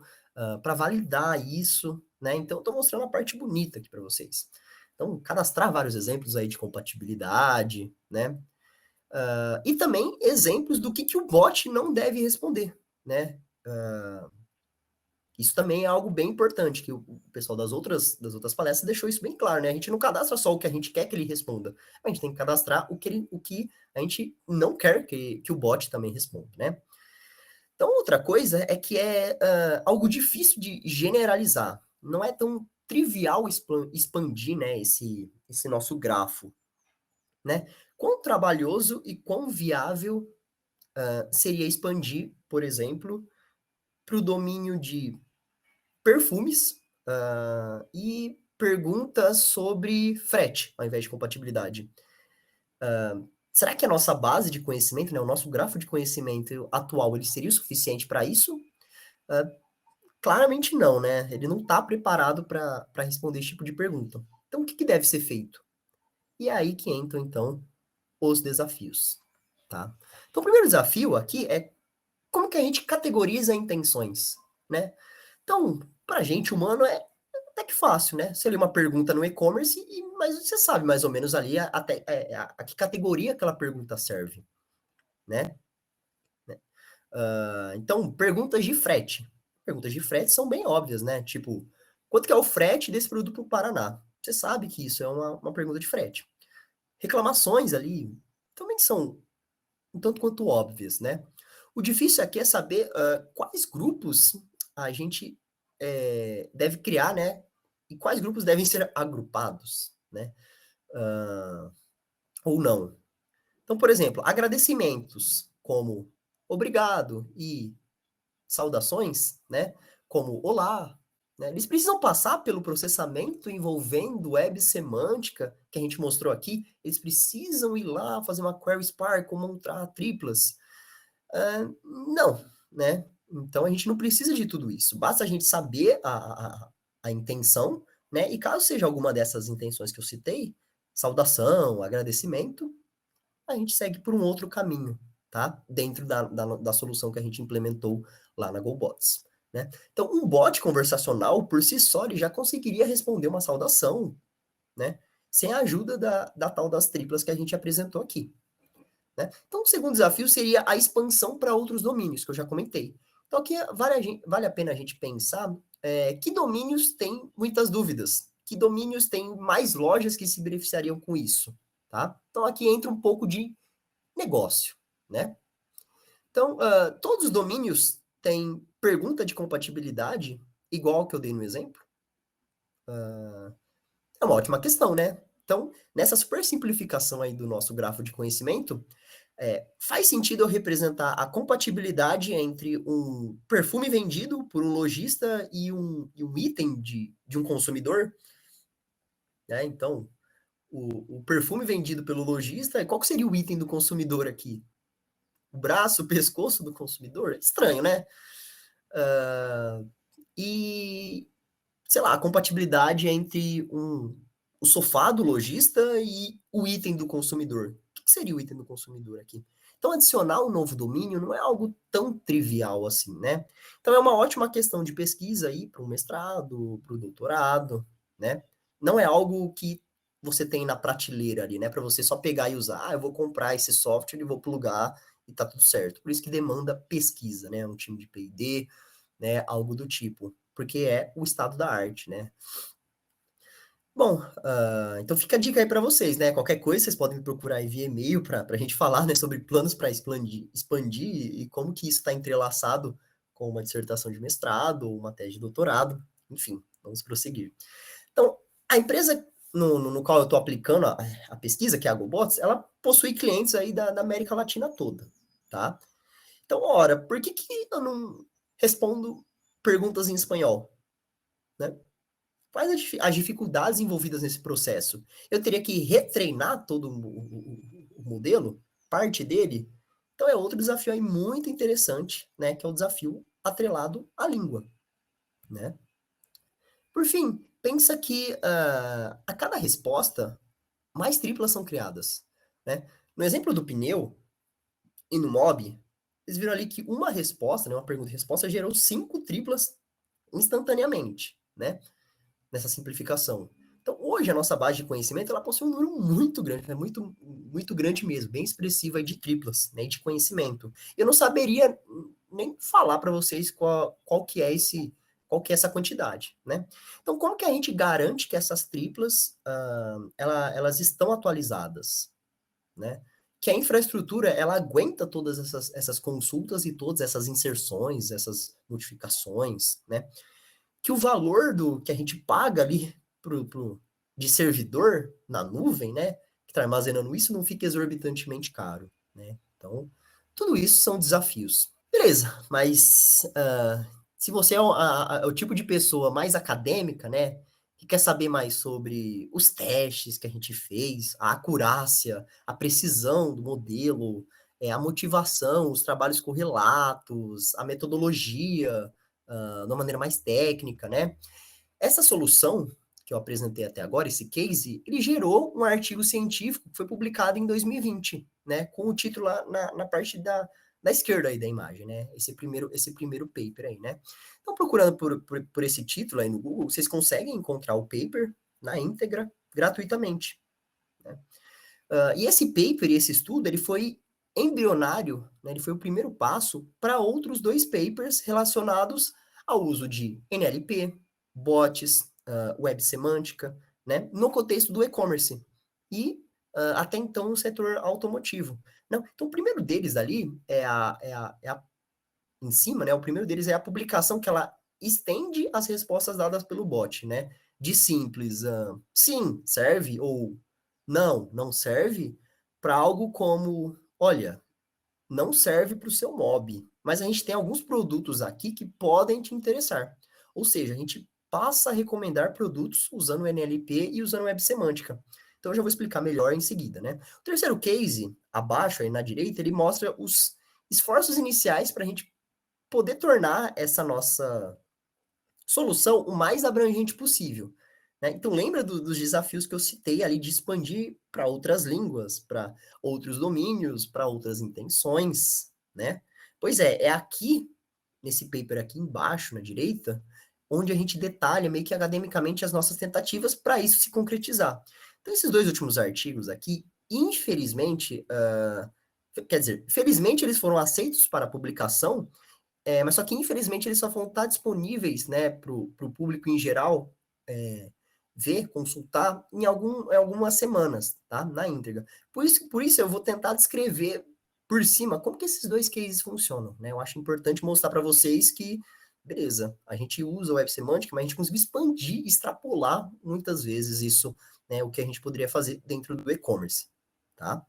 para validar isso, né? Então, estou mostrando a parte bonita aqui para vocês. Então, cadastrar vários exemplos aí de compatibilidade, né? E também exemplos do que o bot não deve responder, né? Isso também é algo bem importante, que o pessoal das outras palestras deixou isso bem claro, né? A gente não cadastra só o que a gente quer que ele responda, a gente tem que cadastrar o que a gente não quer que o bot também responda, né? Então, outra coisa é que é algo difícil de generalizar. Não é tão trivial expandir, né, esse nosso grafo, né? Quão trabalhoso e quão viável seria expandir, por exemplo, para o domínio de perfumes e perguntas sobre frete, ao invés de compatibilidade. Será que a nossa base de conhecimento, né, o nosso grafo de conhecimento atual, ele seria o suficiente para isso? Claramente não, né? Ele não está preparado para responder esse tipo de pergunta. Então, o que deve ser feito? E é aí que entram, então, os desafios, tá? Então, o primeiro desafio aqui é como que a gente categoriza intenções, né? Então, para a gente, humano, é até que fácil, né? Você lê uma pergunta no e-commerce, mas você sabe mais ou menos ali a que categoria aquela pergunta serve, né? Então, perguntas de frete. Perguntas de frete são bem óbvias, né? Tipo, quanto que é o frete desse produto para o Paraná? Você sabe que isso é uma pergunta de frete. Reclamações ali também são um tanto quanto óbvias, né? O difícil aqui é saber quais grupos a gente deve criar, né? E quais grupos devem ser agrupados, né? Ou não. Então, por exemplo, agradecimentos como obrigado e saudações, né? Como olá, né? Eles precisam passar pelo processamento envolvendo web semântica que a gente mostrou aqui. Eles precisam ir lá fazer uma query Spark, montar triplas. Não, né? Então a gente não precisa de tudo isso. Basta a gente saber a intenção, né? E caso seja alguma dessas intenções que eu citei, saudação, agradecimento, a gente segue por um outro caminho, tá? Dentro da solução que a gente implementou lá na GoBots, né? Então, um bot conversacional, por si só, ele já conseguiria responder uma saudação, né? Sem a ajuda da tal das triplas que a gente apresentou aqui, né? Então, o segundo desafio seria a expansão para outros domínios, que eu já comentei. Então, aqui vale a pena a gente pensar que domínios têm muitas dúvidas, que domínios têm mais lojas que se beneficiariam com isso, tá? Então, aqui entra um pouco de negócio, né? Então, todos os domínios têm pergunta de compatibilidade igual que eu dei no exemplo? É uma ótima questão, né? Então, nessa super simplificação aí do nosso grafo de conhecimento, faz sentido eu representar a compatibilidade entre um perfume vendido por um lojista e um item de um consumidor, né? Então, o perfume vendido pelo lojista, qual que seria o item do consumidor aqui? O braço, o pescoço do consumidor? Estranho, né? E, sei lá, a compatibilidade entre o sofá do lojista e o item do consumidor. O que seria o item do consumidor aqui? Então, adicionar um novo domínio não é algo tão trivial assim, né? Então, é uma ótima questão de pesquisa aí para o mestrado, para o doutorado, né? Não é algo que você tem na prateleira ali, né? Para você só pegar e usar. Ah, eu vou comprar esse software e vou plugar e tá tudo certo. Por isso que demanda pesquisa, né? Um time de P&D, né? Algo do tipo. Porque é o estado da arte, né? Bom, então fica a dica aí para vocês, né? Qualquer coisa, vocês podem me procurar aí via e-mail para a gente falar, né, sobre planos para expandir e como que isso está entrelaçado com uma dissertação de mestrado ou uma tese de doutorado. Enfim, vamos prosseguir. Então, a empresa no qual eu estou aplicando a pesquisa, que é a GoBots, ela possui clientes aí da América Latina toda, tá? Então, ora, por que eu não respondo perguntas em espanhol, né? Quais as dificuldades envolvidas nesse processo? Eu teria que retreinar todo o modelo, parte dele? Então é outro desafio aí muito interessante, né, que é o desafio atrelado à língua, né? Por fim, pensa que a cada resposta, mais triplas são criadas, né? No exemplo do pneu e no mob, vocês viram ali que uma resposta, né, uma pergunta e resposta, gerou 5 triplas instantaneamente, né? Nessa simplificação. Então, hoje, a nossa base de conhecimento, ela possui um número muito grande, né? Muito grande mesmo, bem expressiva aí de triplas, né? De conhecimento. Eu não saberia nem falar para vocês qual que é qual que é essa quantidade, né? Então, como que a gente garante que essas triplas, elas estão atualizadas, né? Que a infraestrutura, ela aguenta todas essas consultas e todas essas inserções, essas notificações, né? Que o valor do que a gente paga ali de servidor na nuvem, né? Que está armazenando isso, não fica exorbitantemente caro, né? Então, tudo isso são desafios. Beleza, mas se você é o tipo de pessoa mais acadêmica, né? Que quer saber mais sobre os testes que a gente fez, a acurácia, a precisão do modelo, a motivação, os trabalhos correlatos, a metodologia, de uma maneira mais técnica, né? Essa solução que eu apresentei até agora, esse case, ele gerou um artigo científico que foi publicado em 2020, né? Com o título lá na parte da esquerda aí da imagem, né? Esse primeiro paper aí, né? Então, procurando por esse título aí no Google, vocês conseguem encontrar o paper na íntegra gratuitamente, né? E esse paper e esse estudo, ele foi embrionário, né? Ele foi o primeiro passo para outros 2 papers relacionados ao uso de NLP, bots, web semântica, né? No contexto do e-commerce. E até então no setor automotivo. Não, então o primeiro deles ali em cima, né? O primeiro deles é a publicação que ela estende as respostas dadas pelo bot, né? De simples, sim, serve, ou não, não serve, para algo como, olha, não serve para o seu mob, mas a gente tem alguns produtos aqui que podem te interessar. Ou seja, a gente passa a recomendar produtos usando o NLP e usando Web Semântica. Então, eu já vou explicar melhor em seguida, né? O terceiro case, abaixo, aí na direita, ele mostra os esforços iniciais para a gente poder tornar essa nossa solução o mais abrangente possível. Né? Então, lembra dos desafios que eu citei ali de expandir para outras línguas, para outros domínios, para outras intenções, né? Pois é aqui, nesse paper aqui embaixo, na direita, onde a gente detalha meio que academicamente as nossas tentativas para isso se concretizar. Então, esses 2 últimos artigos aqui, infelizmente, quer dizer, felizmente eles foram aceitos para publicação, mas só que, infelizmente, eles só vão estar disponíveis, né, para o público em geral ver, consultar em algumas semanas, tá? Na íntegra. Por isso eu vou tentar descrever por cima como que esses 2 cases funcionam, né? Eu acho importante mostrar para vocês que, beleza, a gente usa o Web Semântica, mas a gente conseguiu expandir, extrapolar muitas vezes isso, né, o que a gente poderia fazer dentro do e-commerce, tá?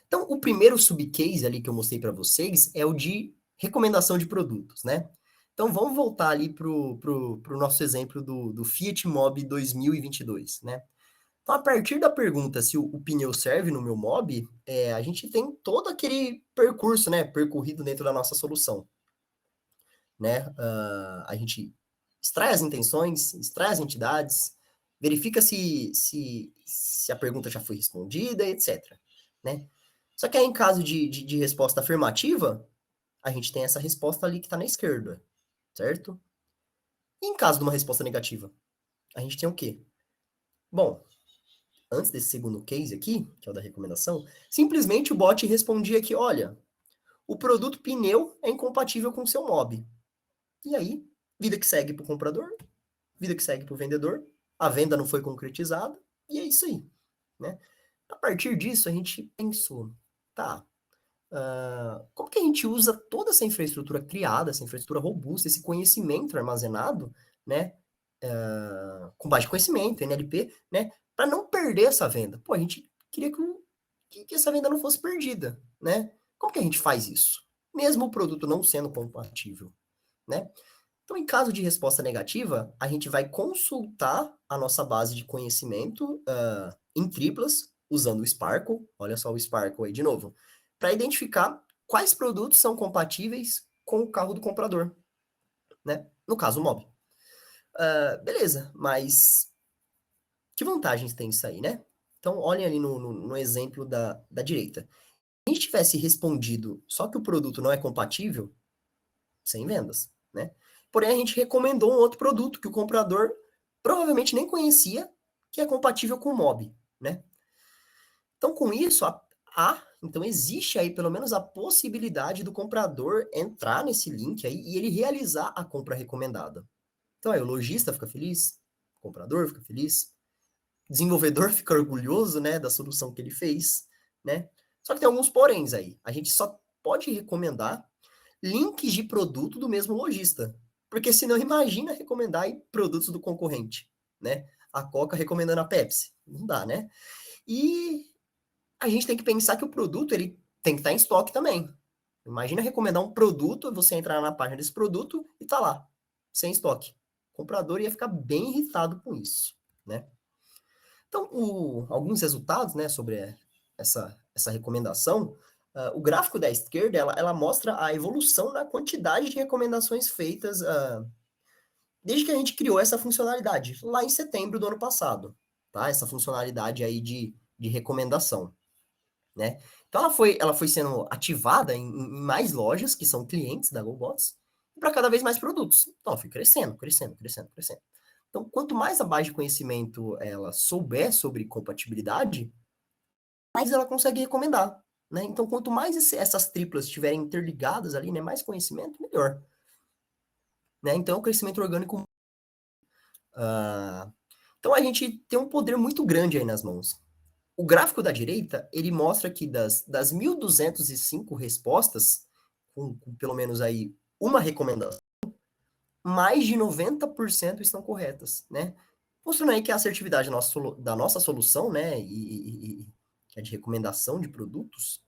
Então, o primeiro subcase ali que eu mostrei para vocês é o de recomendação de produtos, né? Então, vamos voltar ali pro nosso exemplo do Fiat Mobi 2022, né? Então, a partir da pergunta se o pneu serve no meu mob, a gente tem todo aquele percurso, né, percorrido dentro da nossa solução, né? A gente extrai as intenções, extrai as entidades, verifica se a pergunta já foi respondida, etc, né? Só que aí, em caso de resposta afirmativa, a gente tem essa resposta ali que está na esquerda, certo? E em caso de uma resposta negativa, a gente tem o quê? Bom, antes desse segundo case aqui, que é o da recomendação, simplesmente o bot respondia que, olha, o produto pneu é incompatível com o seu mob. E aí, vida que segue para o comprador, vida que segue para o vendedor, a venda não foi concretizada, e é isso aí, né? A partir disso, a gente pensou, tá, como que a gente usa toda essa infraestrutura criada, essa infraestrutura robusta, esse conhecimento armazenado, né, com base de conhecimento, NLP, né, para não perder essa venda? Pô, a gente queria que essa venda não fosse perdida, né? Como que a gente faz isso? Mesmo o produto não sendo compatível, né? Então, em caso de resposta negativa, a gente vai consultar a nossa base de conhecimento em triplas, usando o Sparkle, olha só o Sparkle aí de novo, para identificar quais produtos são compatíveis com o carro do comprador, né? No caso, o Mob. Beleza, mas que vantagens tem isso aí, né? Então, olhem ali no exemplo da direita. Se a gente tivesse respondido só que o produto não é compatível, sem vendas, né? Porém, a gente recomendou um outro produto que o comprador provavelmente nem conhecia, que é compatível com o Mob, né? Então, com isso, então existe aí pelo menos a possibilidade do comprador entrar nesse link aí e ele realizar a compra recomendada. Então, aí o lojista fica feliz, o comprador fica feliz, o desenvolvedor fica orgulhoso, né, da solução que ele fez, né? Só que tem alguns poréns aí. A gente só pode recomendar links de produto do mesmo lojista. Porque senão imagina recomendar aí produtos do concorrente, né? A Coca recomendando a Pepsi. Não dá, né? E a gente tem que pensar que o produto ele tem que estar em estoque também. Imagina recomendar um produto, você entrar na página desse produto e tá lá, sem estoque. O comprador ia ficar bem irritado com isso, né? Então, alguns resultados, né, sobre essa recomendação, o gráfico da esquerda, ela mostra a evolução na quantidade de recomendações feitas desde que a gente criou essa funcionalidade, lá em setembro do ano passado, tá? Essa funcionalidade aí de recomendação, né? Então, ela foi sendo ativada em mais lojas, que são clientes da GoBots, e para cada vez mais produtos. Então, ela foi crescendo, crescendo, crescendo, crescendo. Então, quanto mais a base de conhecimento ela souber sobre compatibilidade, mais ela consegue recomendar, né? Então, quanto mais essas triplas estiverem interligadas ali, né, mais conhecimento, melhor, né? Então, o crescimento orgânico. ah, então, a gente tem um poder muito grande aí nas mãos. O gráfico da direita, ele mostra que das 1.205 respostas, com pelo menos aí uma recomendação, mais de 90% estão corretas, né? Mostrando aí que a assertividade da nossa solução, né, que é de recomendação de produtos,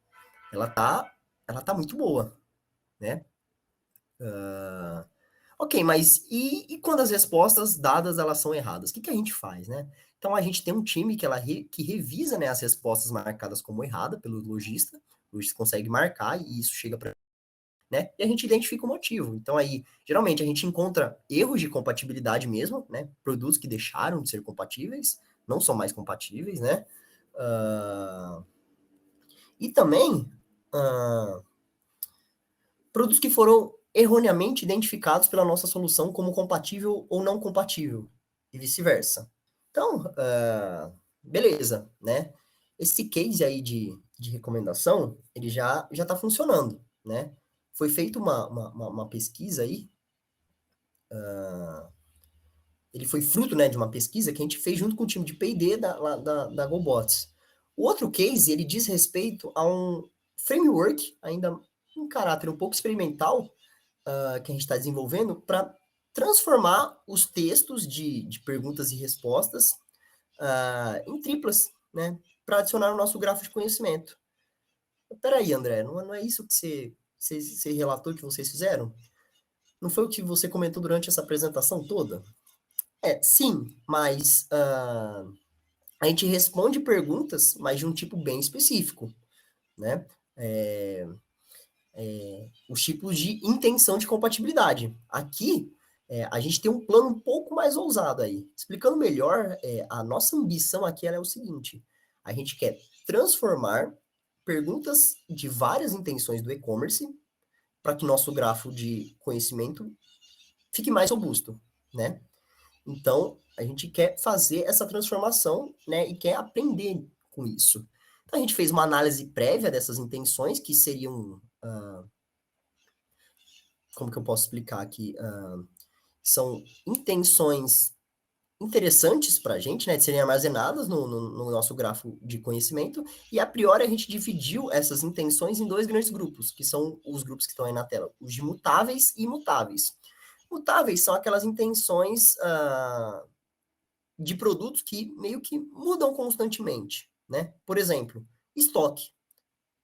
ela tá muito boa, né? Ok, mas e quando as respostas dadas elas são erradas? O que a gente faz, né? Então a gente tem um time que revisa, né, as respostas marcadas como errada pelo lojista. O lojista consegue marcar e isso chega para, né? E a gente identifica o motivo. Então aí, geralmente a gente encontra erros de compatibilidade mesmo, né? Produtos que deixaram de ser compatíveis, não são mais compatíveis, né? Uh, e também uh, produtos que foram erroneamente identificados pela nossa solução como compatível ou não compatível, e vice-versa. Então, beleza, né? Esse case aí de recomendação, ele já está funcionando, né? Foi feita uma pesquisa aí, ele foi fruto, né, de uma pesquisa que a gente fez junto com o time de P&D da GoBots. O outro case, ele diz respeito a um framework, ainda em caráter um pouco experimental, que a gente está desenvolvendo para transformar os textos de perguntas e respostas em triplas, né? Para adicionar no nosso grafo de conhecimento. Peraí, André, não é isso que você relatou que vocês fizeram? Não foi o que você comentou durante essa apresentação toda? Sim, mas a gente responde perguntas, mas de um tipo bem específico, né? Os tipos de intenção de compatibilidade. Aqui, a gente tem um plano um pouco mais ousado aí. Explicando melhor, a nossa ambição aqui é o seguinte: a gente quer transformar perguntas de várias intenções do e-commerce para que nosso grafo de conhecimento fique mais robusto, né? Então, a gente quer fazer essa transformação, né, e quer aprender com isso. Então, a gente fez uma análise prévia dessas intenções, que seriam, como que eu posso explicar aqui? São intenções interessantes para a gente, né, de serem armazenadas no nosso grafo de conhecimento, e a priori a gente dividiu essas intenções em dois grandes grupos, que são os grupos que estão aí na tela, os de mutáveis e imutáveis. Mutáveis são aquelas intenções de produtos que meio que mudam constantemente, né? Por exemplo, estoque.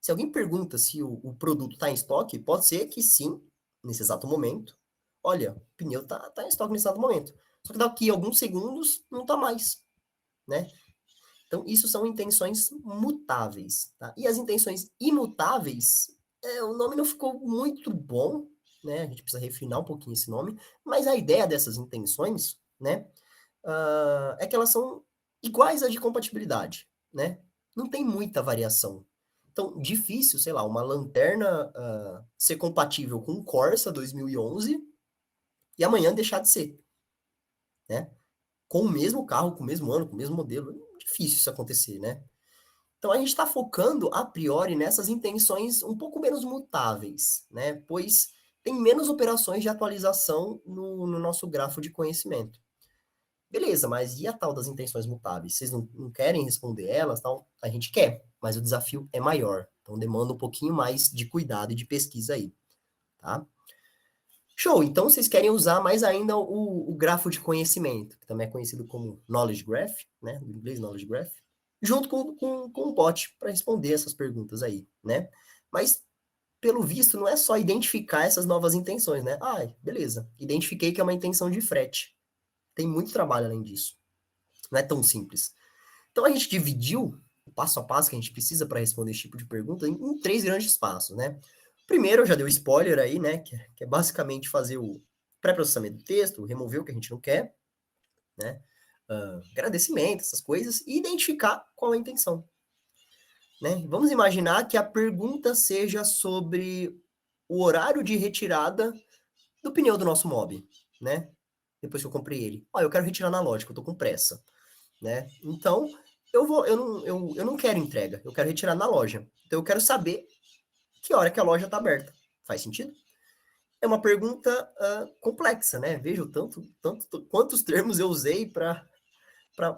Se alguém pergunta se o produto está em estoque, pode ser que sim, nesse exato momento, olha, o pneu tá em estoque nesse exato momento. Só que daqui a alguns segundos não tá mais, né? Então, isso são intenções mutáveis, tá? E as intenções imutáveis, o nome não ficou muito bom, né? A gente precisa refinar um pouquinho esse nome, mas a ideia dessas intenções, né, é que elas são iguais às de compatibilidade, né? Não tem muita variação. Então, difícil, sei lá, uma lanterna ser compatível com um Corsa 2011 e amanhã deixar de ser, né? Com o mesmo carro, com o mesmo ano, com o mesmo modelo. É difícil isso acontecer, né? Então a gente está focando a priori nessas intenções um pouco menos mutáveis, né? Pois tem menos operações de atualização no nosso grafo de conhecimento. Beleza, mas e a tal das intenções mutáveis? Vocês não querem responder elas, tal? A gente quer, mas o desafio é maior. Então demanda um pouquinho mais de cuidado e de pesquisa aí, tá? Show! Então vocês querem usar mais ainda o grafo de conhecimento, que também é conhecido como Knowledge Graph, né? Do inglês Knowledge Graph, junto com o bot para responder essas perguntas aí, né? Mas, pelo visto, não é só identificar essas novas intenções, né? Ah, beleza, identifiquei que é uma intenção de frete. Tem muito trabalho além disso. Não é tão simples. Então a gente dividiu o passo a passo que a gente precisa para responder esse tipo de pergunta em três grandes passos, né? Primeiro, eu já dei o spoiler aí, né? Que é basicamente fazer o pré-processamento do texto, remover o que a gente não quer, né? Agradecimento, essas coisas, e identificar qual é a intenção. Né? Vamos imaginar que a pergunta seja sobre o horário de retirada do pneu do nosso mob, né? Depois que eu comprei ele. Ó, eu quero retirar na loja, que eu tô com pressa, né? Então, eu não quero entrega, eu quero retirar na loja. Então, eu quero saber que hora que a loja tá aberta. Faz sentido? É uma pergunta complexa, né? Veja o quantos termos eu usei para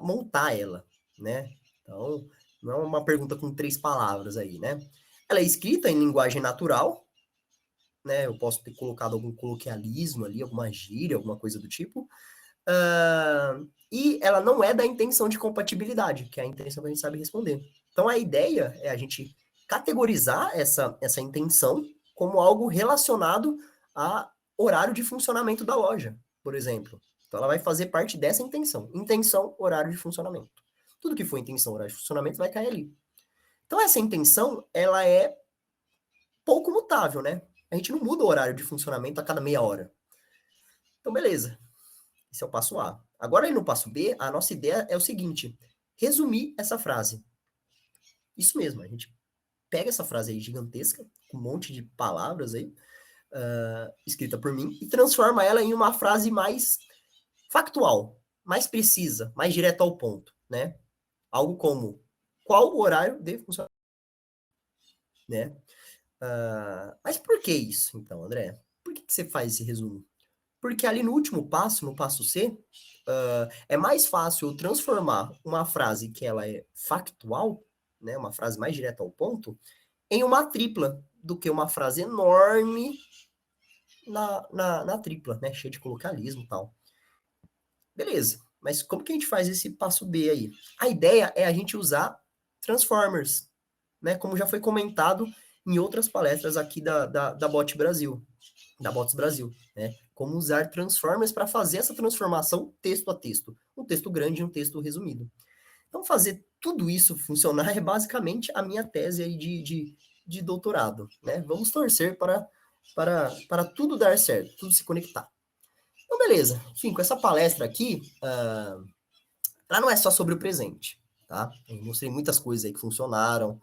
montar ela, né? Então, não é uma pergunta com 3 palavras aí, né? Ela é escrita em linguagem natural, né? Eu posso ter colocado algum coloquialismo ali, alguma gíria, alguma coisa do tipo. E ela não é da intenção de compatibilidade, que é a intenção que a gente sabe responder. Então, a ideia é a gente categorizar essa intenção como algo relacionado a horário de funcionamento da loja, por exemplo. Então, ela vai fazer parte dessa intenção. Intenção, horário de funcionamento. Tudo que for intenção, horário de funcionamento vai cair ali. Então, essa intenção, ela é pouco mutável, né? A gente não muda o horário de funcionamento a cada meia hora. Então, beleza. Esse é o passo A. Agora, aí no passo B, a nossa ideia é o seguinte: resumir essa frase. Isso mesmo, a gente pega essa frase aí gigantesca, com um monte de palavras aí, escrita por mim, e transforma ela em uma frase mais factual, mais precisa, mais direta ao ponto, né? Algo como: qual o horário de funcionamento, né? Mas por que isso, então, André? Por que você faz esse resumo? Porque ali no último passo, no passo C, é mais fácil eu transformar uma frase que ela é factual, né, uma frase mais direta ao ponto, em uma tripla, do que uma frase enorme na tripla, né, cheia de colocalismo e tal. Beleza, mas como que a gente faz esse passo B aí? A ideia é a gente usar transformers, né, como já foi comentado em outras palestras aqui da Bot Brasil, da Bots Brasil, né? Como usar transformers para fazer essa transformação texto a texto, um texto grande e um texto resumido. Então, fazer tudo isso funcionar é basicamente a minha tese aí de doutorado, né? Vamos torcer para tudo dar certo, tudo se conectar. Então, beleza. Enfim, com essa palestra aqui, ela não é só sobre o presente, tá? Eu mostrei muitas coisas aí que funcionaram,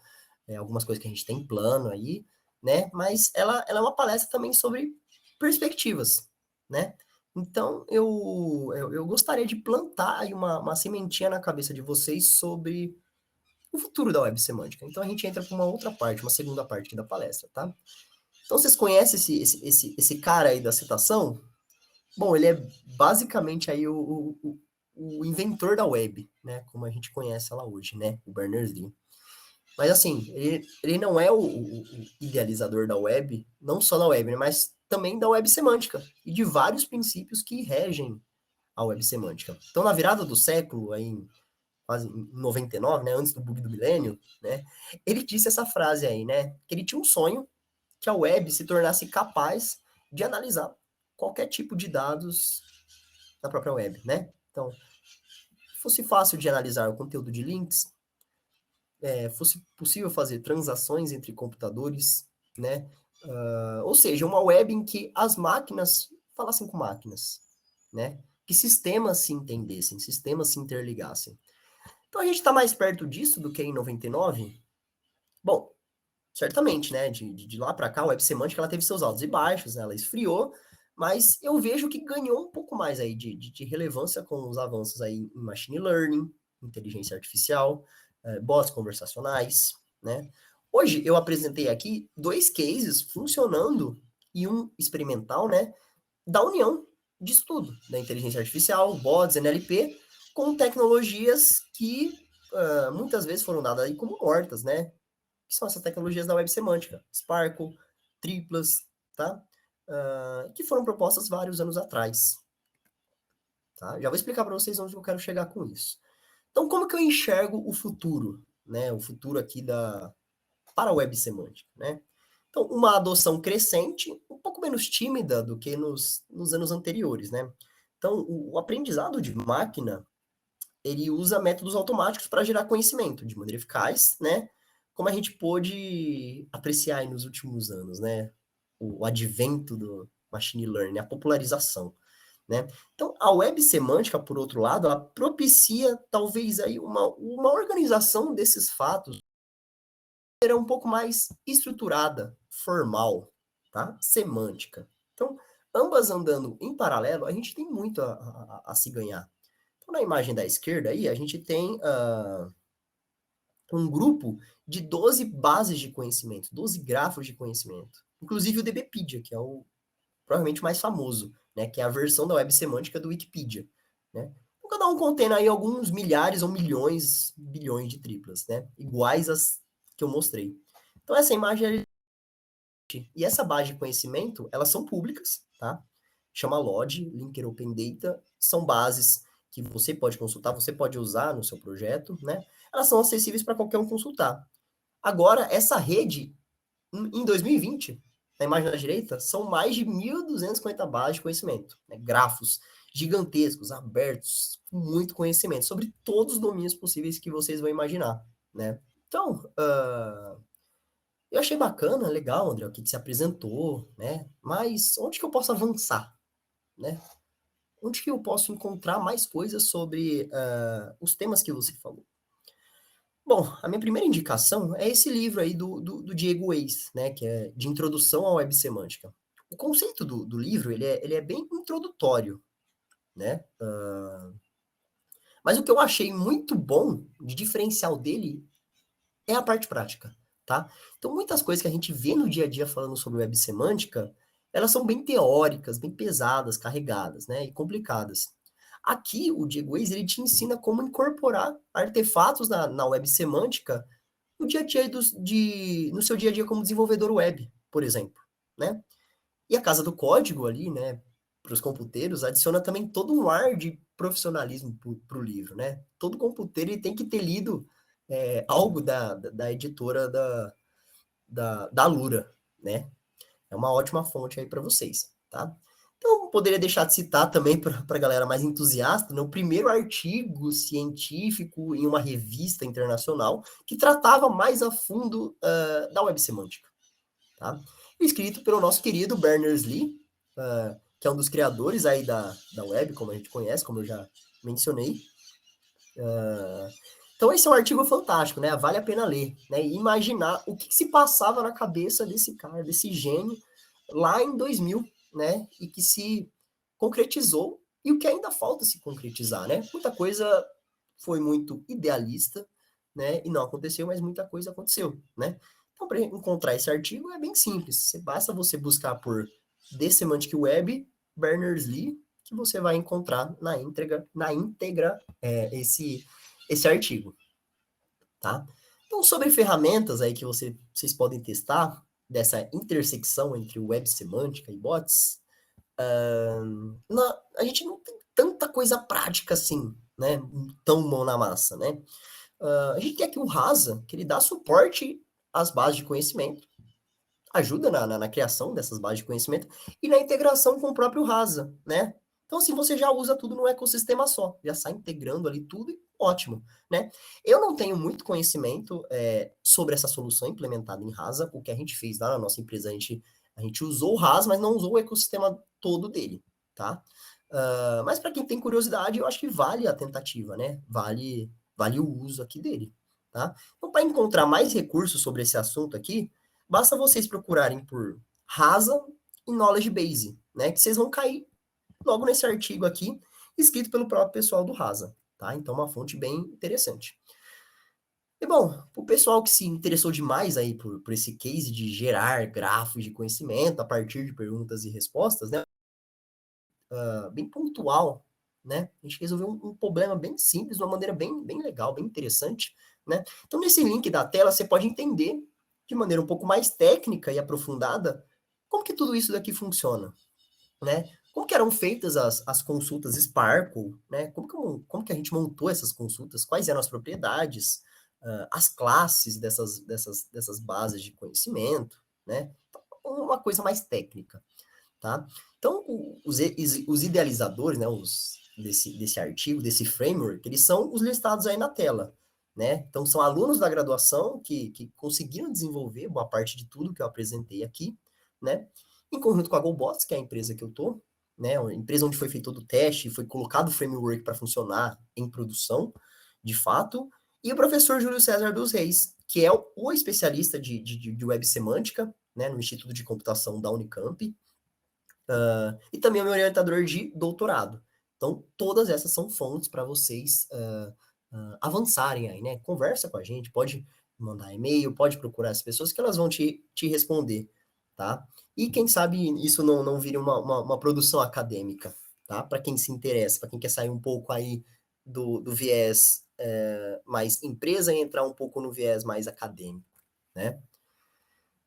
algumas coisas que a gente tem em plano aí, né? Mas ela é uma palestra também sobre perspectivas, né? Então, eu gostaria de plantar aí uma sementinha na cabeça de vocês sobre o futuro da web semântica. Então, a gente entra para uma outra parte, uma segunda parte aqui da palestra, tá? Então, vocês conhecem esse cara aí da citação? Bom, ele é basicamente aí o inventor da web, né? Como a gente conhece ela hoje, né? O Berners-Lee. Mas assim, ele não é o idealizador da web, não só da web, né, mas também da web semântica e de vários princípios que regem a web semântica. Então, na virada do século, aí, quase em 99, né, antes do bug do milênio, né, ele disse essa frase aí, né, que ele tinha um sonho que a web se tornasse capaz de analisar qualquer tipo de dados na própria web, né? Então, fosse fácil de analisar o conteúdo de links, fosse possível fazer transações entre computadores, né? Ou seja, uma web em que as máquinas falassem com máquinas, né? Que sistemas se entendessem, sistemas se interligassem. Então a gente está mais perto disso do que em 99? Bom, certamente, né? De lá para cá, a web semântica ela teve seus altos e baixos, né, ela esfriou, mas eu vejo que ganhou um pouco mais aí de relevância com os avanços aí em machine learning, inteligência artificial, bots conversacionais, né? Hoje eu apresentei aqui 2 cases funcionando e um experimental, né, da união disso tudo, da inteligência artificial, bots, NLP, com tecnologias que muitas vezes foram dadas aí como mortas, né? Que são essas tecnologias da web semântica, Sparkle, Triplas, tá? Que foram propostas vários anos atrás, tá? Já vou explicar para vocês onde eu quero chegar com isso. Então, como que eu enxergo o futuro, né? O futuro aqui para a web semântica, né? Então, uma adoção crescente, um pouco menos tímida do que nos anos anteriores, né? Então, o aprendizado de máquina, ele usa métodos automáticos para gerar conhecimento de maneira eficaz, né? Como a gente pôde apreciar aí nos últimos anos, né? O advento do machine learning, a popularização, né? Então, a web semântica, por outro lado, ela propicia talvez aí uma organização desses fatos será um pouco mais estruturada, formal, tá? Semântica. Então, ambas andando em paralelo, a gente tem muito a se ganhar. Então, na imagem da esquerda aí, a gente tem um grupo de 12 bases de conhecimento, 12 grafos de conhecimento. Inclusive o DBpedia, que é o provavelmente mais famoso, né? Que é a versão da web semântica do Wikipedia, né? Então, cada um contém aí alguns milhares ou milhões, bilhões de triplas, né? Iguais às que eu mostrei. Então, essa imagem e essa base de conhecimento, elas são públicas, tá? Chama LOD, Linker Open Data, são bases que você pode consultar, você pode usar no seu projeto, né? Elas são acessíveis para qualquer um consultar. Agora, essa rede, em 2020, na imagem da direita, são mais de 1.250 bases de conhecimento, né? Grafos gigantescos, abertos, com muito conhecimento, sobre todos os domínios possíveis que vocês vão imaginar, né? Então, eu achei bacana, legal, André, o que se apresentou, né? Mas onde que eu posso avançar, né? Onde que eu posso encontrar mais coisas sobre os temas que você falou? Bom, a minha primeira indicação é esse livro aí do Diego Weiss, né? Que é de Introdução à Web Semântica. O conceito do livro, ele é bem introdutório, né? Mas o que eu achei muito bom, de diferencial dele, é a parte prática, tá? Então, muitas coisas que a gente vê no dia a dia falando sobre web semântica, elas são bem teóricas, bem pesadas, carregadas, né? E complicadas. Aqui, o Diego Weiss, ele te ensina como incorporar artefatos na web semântica no dia a dia no seu dia a dia como desenvolvedor web, por exemplo, né? E a Casa do Código ali, né, para os computeiros, adiciona também todo um ar de profissionalismo para o livro, né? Todo computeiro ele tem que ter lido algo da editora da Lura, né? É uma ótima fonte aí para vocês, tá? Então, eu poderia deixar de citar também para a galera mais entusiasta, né, o primeiro artigo científico em uma revista internacional que tratava mais a fundo da web semântica, tá? Escrito pelo nosso querido Berners-Lee, que é um dos criadores aí da web, como a gente conhece, como eu já mencionei. Então, esse é um artigo fantástico, né? Vale a pena ler, né? E imaginar o que se passava na cabeça desse cara, desse gênio, lá em 2000, né? E que se concretizou e o que ainda falta se concretizar, né? Muita coisa foi muito idealista, né? E não aconteceu, mas muita coisa aconteceu, né? Então, para encontrar esse artigo é bem simples. Basta você buscar por The Semantic Web, Berners-Lee, que você vai encontrar na íntegra esse artigo, tá? Então, sobre ferramentas aí que vocês podem testar dessa intersecção entre web semântica e bots, a gente não tem tanta coisa prática assim, né? Tão mão na massa, né? A gente tem aqui o Rasa, que ele dá suporte às bases de conhecimento, ajuda na criação dessas bases de conhecimento e na integração com o próprio Rasa, né? Então, assim, você já usa tudo num ecossistema só, já sai integrando ali tudo e ótimo, né? Eu não tenho muito conhecimento sobre essa solução implementada em Rasa. O que a gente fez lá na nossa empresa, a gente usou o Rasa, mas não usou o ecossistema todo dele, tá? Mas para quem tem curiosidade, eu acho que vale a tentativa, né? Vale o uso aqui dele, tá? Então, para encontrar mais recursos sobre esse assunto aqui, basta vocês procurarem por Rasa e Knowledge Base, né? Que vocês vão cair logo nesse artigo aqui, escrito pelo próprio pessoal do Rasa, tá? Então, uma fonte bem interessante. E bom, o pessoal que se interessou demais aí por esse case de gerar grafos de conhecimento a partir de perguntas e respostas, né? Bem pontual, né? A gente resolveu um problema bem simples, de uma maneira bem legal, bem interessante, né? Então, nesse link da tela, você pode entender de maneira um pouco mais técnica e aprofundada como que tudo isso daqui funciona, né? Como que eram feitas as consultas Sparkle, né? Como que a gente montou essas consultas, quais eram as propriedades, as classes dessas bases de conhecimento, né? Uma coisa mais técnica, tá? Então, os idealizadores, né, desse artigo, desse framework, eles são os listados aí na tela, né? Então, são alunos da graduação que conseguiram desenvolver boa parte de tudo que eu apresentei aqui, né? Em conjunto com a GoBots, que é a empresa que eu tô, né? A empresa onde foi feito todo o teste e foi colocado o framework para funcionar em produção, de fato, e o professor Júlio César dos Reis, que é o especialista de web semântica, né, no Instituto de Computação da Unicamp, e também é meu orientador de doutorado. Então, todas essas são fontes para vocês avançarem aí, né? Conversa com a gente, pode mandar e-mail, pode procurar as pessoas que elas vão te responder, tá? E quem sabe isso não vire uma produção acadêmica, tá? Para quem se interessa, para quem quer sair um pouco aí do viés mais empresa e entrar um pouco no viés mais acadêmico, né?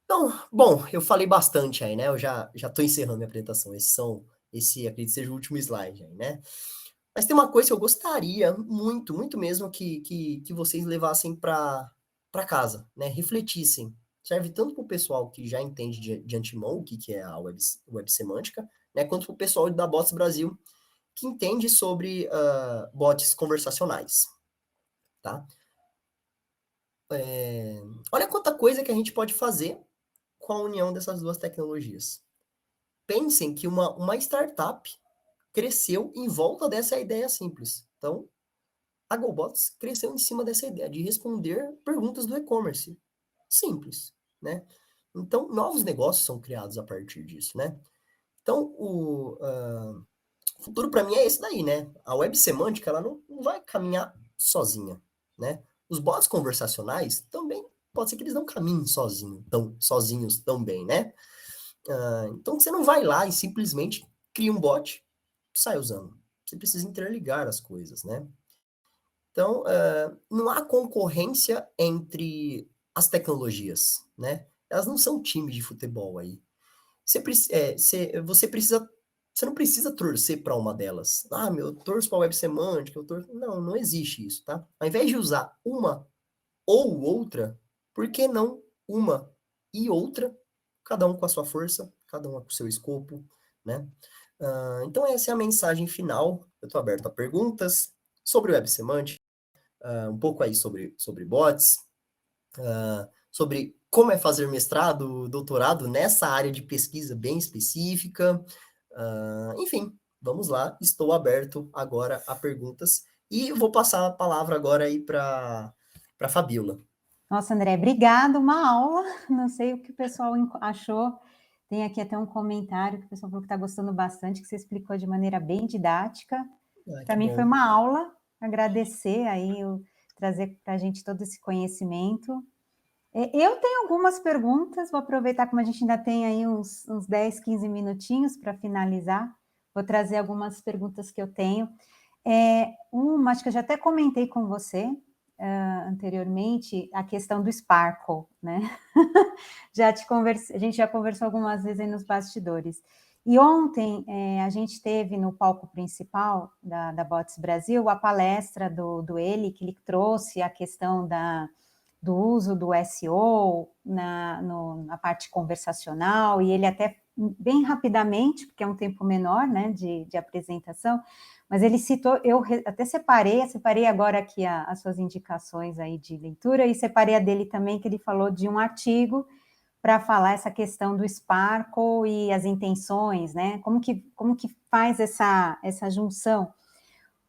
Então, bom, eu falei bastante aí, né? Eu já tô encerrando minha apresentação. Esse acredito que seja o último slide aí, né? Mas tem uma coisa que eu gostaria muito mesmo que vocês levassem para casa, né? Refletissem. Serve tanto para o pessoal que já entende de antemão o que é a web semântica, né? Quanto para o pessoal da Bots Brasil, que entende sobre bots conversacionais, tá? Olha quanta coisa que a gente pode fazer com a união dessas duas tecnologias. Pensem que uma startup cresceu em volta dessa ideia simples. Então, a GoBots cresceu em cima dessa ideia de responder perguntas do e-commerce. Simples, né? Então, novos negócios são criados a partir disso, né? Então, o futuro para mim é esse daí, né? A web semântica, ela não vai caminhar sozinha, né? Os bots conversacionais também, pode ser que eles não caminhem sozinhos também, né? Então, você não vai lá e simplesmente cria um bot e sai usando. Você precisa interligar as coisas, né? Então, não há concorrência entre as tecnologias, né? Elas não são time de futebol aí. Você não precisa torcer para uma delas. Ah, eu torço para a web semântica, não existe isso, tá? Ao invés de usar uma ou outra, por que não uma e outra, cada um com a sua força, cada um com o seu escopo, né? Então essa é a mensagem final. Eu estou aberto a perguntas sobre web semântica, um pouco aí sobre bots, sobre como é fazer mestrado, doutorado nessa área de pesquisa bem específica. Enfim, vamos lá. Estou aberto agora a perguntas e vou passar a palavra agora aí para Fabiola. Nossa, André, obrigado, uma aula. Não sei o que o pessoal achou. Tem aqui até um comentário que o pessoal falou que está gostando bastante, que você explicou de maneira bem didática. Para mim foi uma aula. Agradecer aí, trazer para a gente todo esse conhecimento. Eu tenho algumas perguntas, vou aproveitar como a gente ainda tem aí uns 10, 15 minutinhos para finalizar. Vou trazer algumas perguntas que eu tenho. Acho que eu já até comentei com você anteriormente, a questão do Sparkle, né? A gente já conversou algumas vezes aí nos bastidores. E ontem a gente teve no palco principal da Bots Brasil a palestra do Eli, que ele trouxe a questão do uso do SEO na parte conversacional, e ele até bem rapidamente, porque é um tempo menor, né, de apresentação, mas ele citou, eu até separei agora aqui as suas indicações aí de leitura, e separei a dele também, que ele falou de um artigo para falar essa questão do Sparkle e as intenções, né, como que faz essa junção,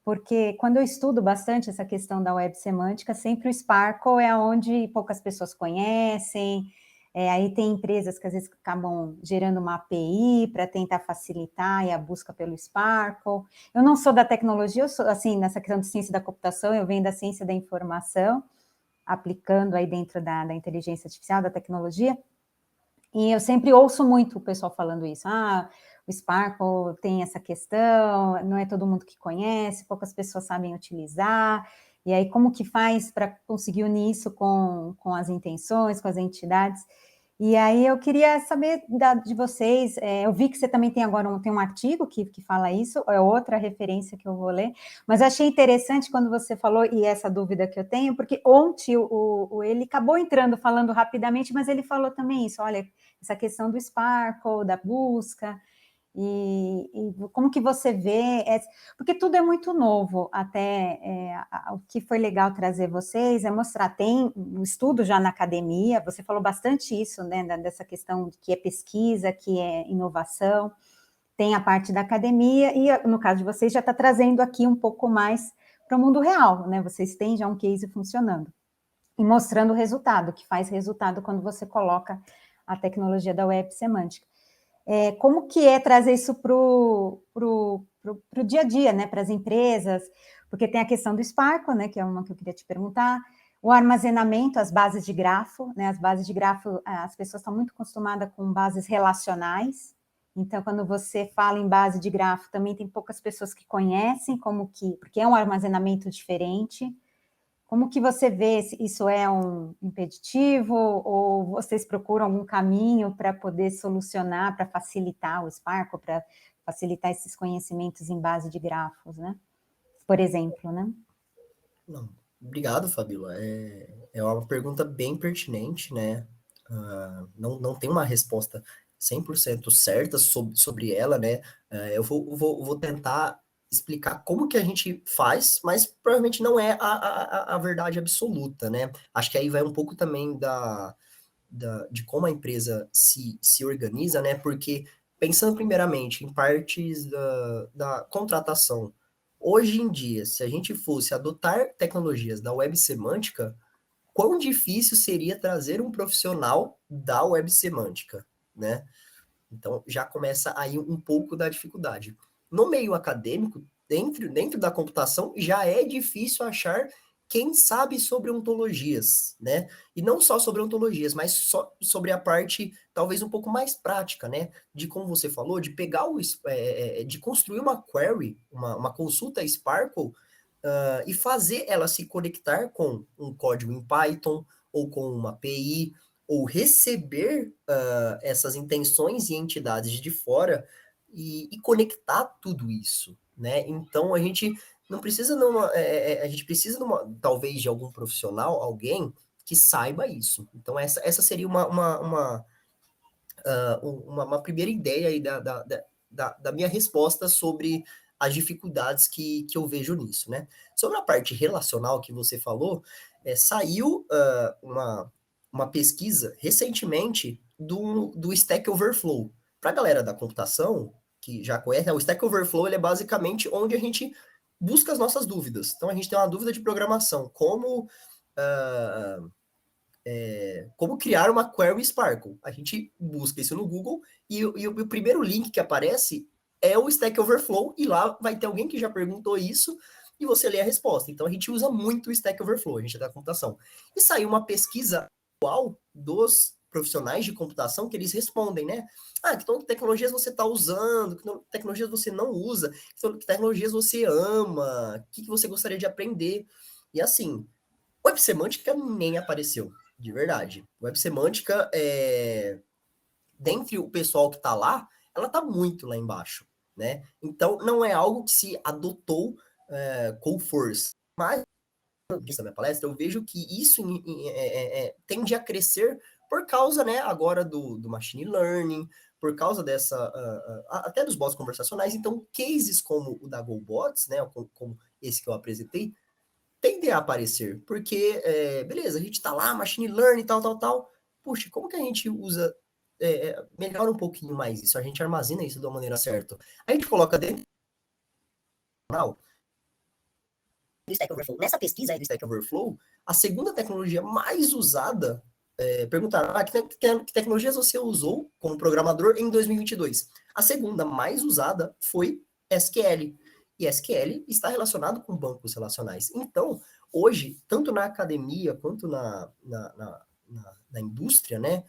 porque quando eu estudo bastante essa questão da web semântica, sempre o Sparkle é onde poucas pessoas conhecem, aí tem empresas que às vezes acabam gerando uma API para tentar facilitar a busca pelo Sparkle. Eu não sou da tecnologia, eu sou, assim, nessa questão de ciência da computação, eu venho da ciência da informação, aplicando aí dentro da inteligência artificial, da tecnologia, e eu sempre ouço muito o pessoal falando isso. O Sparkle tem essa questão, não é todo mundo que conhece, poucas pessoas sabem utilizar. E aí, como que faz para conseguir unir isso com as intenções, com as entidades? E aí, eu queria saber de vocês, eu vi que você também tem agora tem um artigo que fala isso, é outra referência que eu vou ler, mas eu achei interessante quando você falou, e essa dúvida que eu tenho, porque ontem ele acabou entrando, falando rapidamente, mas ele falou também isso, olha, essa questão do Sparkle, da busca, e como que você vê, porque tudo é muito novo, até o que foi legal trazer vocês é mostrar, tem um estudo já na academia, você falou bastante isso, né, dessa questão que é pesquisa, que é inovação, tem a parte da academia, e no caso de vocês já está trazendo aqui um pouco mais para o mundo real, né, vocês têm já um case funcionando, e mostrando o resultado, que faz resultado quando você coloca a tecnologia da web semântica. Como que é trazer isso para o dia a dia, né, para as empresas, porque tem a questão do Sparkle, né, que é uma que eu queria te perguntar, o armazenamento, as bases de grafo, né, as bases de grafo, as pessoas estão muito acostumadas com bases relacionais, então, quando você fala em base de grafo, também tem poucas pessoas que conhecem porque é um armazenamento diferente. Como que você vê se isso é um impeditivo ou vocês procuram algum caminho para poder solucionar, para facilitar o Sparkle, para facilitar esses conhecimentos em base de grafos, né? Por exemplo, né? Não. Obrigado, Fabíola. É uma pergunta bem pertinente, né? Não tem uma resposta 100% certa sobre ela, né? Eu vou tentar explicar como que a gente faz, mas provavelmente não é a verdade absoluta, né? Acho que aí vai um pouco também de como a empresa se organiza, né? Porque pensando primeiramente em partes da contratação, hoje em dia, se a gente fosse adotar tecnologias da web semântica, quão difícil seria trazer um profissional da web semântica, né? Então já começa aí um pouco da dificuldade. No meio acadêmico, dentro da computação, já é difícil achar quem sabe sobre ontologias, né? E não só sobre ontologias, mas só sobre a parte talvez um pouco mais prática, né? De como você falou, de pegar de construir uma query, uma consulta Sparkle, e fazer ela se conectar com um código em Python ou com uma API, ou receber essas intenções e entidades de fora e conectar tudo isso, né? Então a gente não precisa a gente precisa talvez de algum profissional, alguém que saiba isso. Então essa seria uma primeira ideia aí da minha resposta sobre as dificuldades que eu vejo nisso, né? Sobre a parte relacional que você falou, saiu uma pesquisa recentemente do Stack Overflow. Para a galera da computação, que já conhece, o Stack Overflow ele é basicamente onde a gente busca as nossas dúvidas. Então, a gente tem uma dúvida de programação, como criar uma query Sparkle. A gente busca isso no Google e o primeiro link que aparece é o Stack Overflow e lá vai ter alguém que já perguntou isso e você lê a resposta. Então a gente usa muito o Stack Overflow, a gente é da computação. E saiu uma pesquisa atual dos profissionais de computação que eles respondem, né? Que tecnologias você está usando, que tecnologias você não usa, que tecnologias você ama, o que você gostaria de aprender. E assim, web semântica nem apareceu, de verdade. Web semântica, dentre o pessoal que está lá, ela está muito lá embaixo, né? Então, não é algo que se adotou com força. Mas disso na minha palestra, eu vejo que isso tende a crescer por causa, né, agora do machine learning, por causa dessa, até dos bots conversacionais. Então, cases como o da GoBots, né, como esse que eu apresentei, tendem a aparecer, porque, beleza, a gente tá lá, machine learning, tal, puxa, como que a gente usa, melhora um pouquinho mais isso, a gente armazena isso de uma maneira certa. A gente coloca dentro do Stack Overflow. Nessa pesquisa aí do Stack Overflow, a segunda tecnologia mais usada, perguntaram, que tecnologias você usou como programador em 2022? A segunda mais usada foi SQL. E SQL está relacionado com bancos relacionais. Então, hoje, tanto na academia quanto na indústria, né,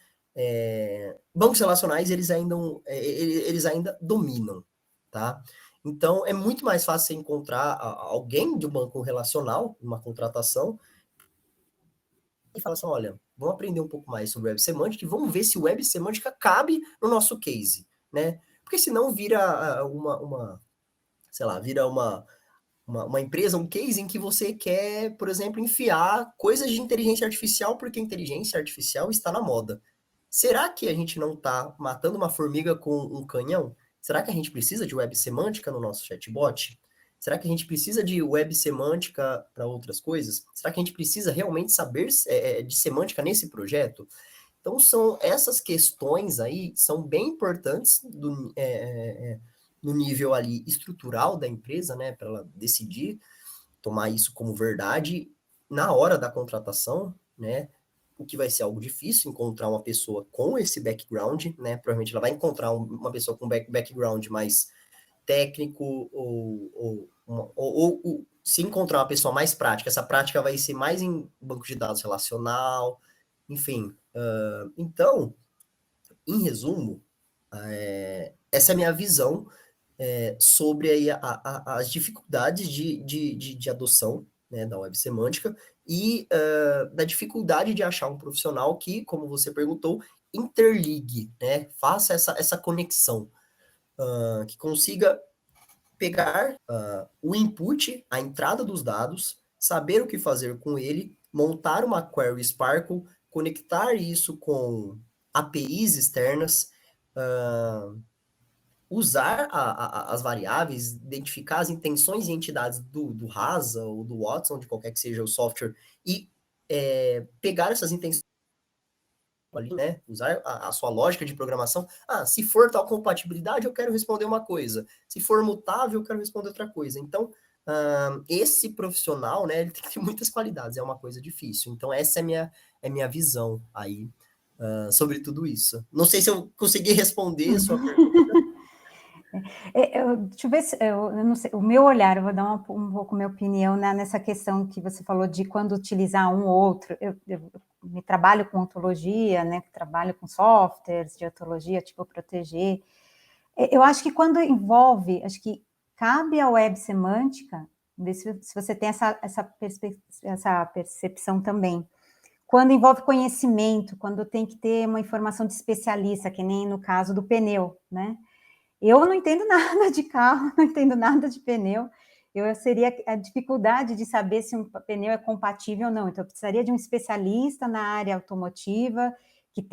bancos relacionais, eles ainda dominam, tá? Então, é muito mais fácil você encontrar alguém de um banco relacional, uma contratação, e falar assim, olha, vamos aprender um pouco mais sobre web semântica e vamos ver se web semântica cabe no nosso case, né? Porque senão vira sei lá, vira uma empresa, um case em que você quer, por exemplo, enfiar coisas de inteligência artificial porque a inteligência artificial está na moda. Será que a gente não está matando uma formiga com um canhão? Será que a gente precisa de web semântica no nosso chatbot? Será que a gente precisa de web semântica para outras coisas? Será que a gente precisa realmente saber de semântica nesse projeto? Então, são essas questões aí, são bem importantes no nível ali estrutural da empresa, né, para ela decidir tomar isso como verdade na hora da contratação, né? O que vai ser algo difícil encontrar uma pessoa com esse background, né? Provavelmente ela vai encontrar uma pessoa com background mais técnico ou se encontrar uma pessoa mais prática, essa prática vai ser mais em banco de dados relacional, enfim. Então, em resumo, essa é a minha visão sobre aí as dificuldades de adoção, né, da web semântica e da dificuldade de achar um profissional que, como você perguntou, interligue, né, faça essa conexão, que consiga pegar o input, a entrada dos dados, saber o que fazer com ele, montar uma query Sparkle, conectar isso com APIs externas, usar as variáveis, identificar as intenções e entidades do Rasa ou do Watson, de qualquer que seja o software, e pegar essas intenções ali, né? Usar a sua lógica de programação. Ah, se for tal compatibilidade, eu quero responder uma coisa. Se for mutável, eu quero responder outra coisa. Então, esse profissional, né, ele tem que ter muitas qualidades, é uma coisa difícil. Então, essa é minha visão aí sobre tudo isso. Não sei se eu consegui responder a sua pergunta. Deixa eu ver se eu não sei, o meu olhar, eu vou dar um pouco minha opinião nessa questão que você falou de quando utilizar um ou outro. Eu me trabalho com ontologia, né? Trabalho com softwares de ontologia, tipo Proteger. Eu acho que quando envolve, acho que cabe à web semântica, se você tem essa percepção também. Quando envolve conhecimento, quando tem que ter uma informação de especialista, que nem no caso do pneu, né? Eu não entendo nada de carro, não entendo nada de pneu. Eu seria a dificuldade de saber se um pneu é compatível ou não. Então, eu precisaria de um especialista na área automotiva, que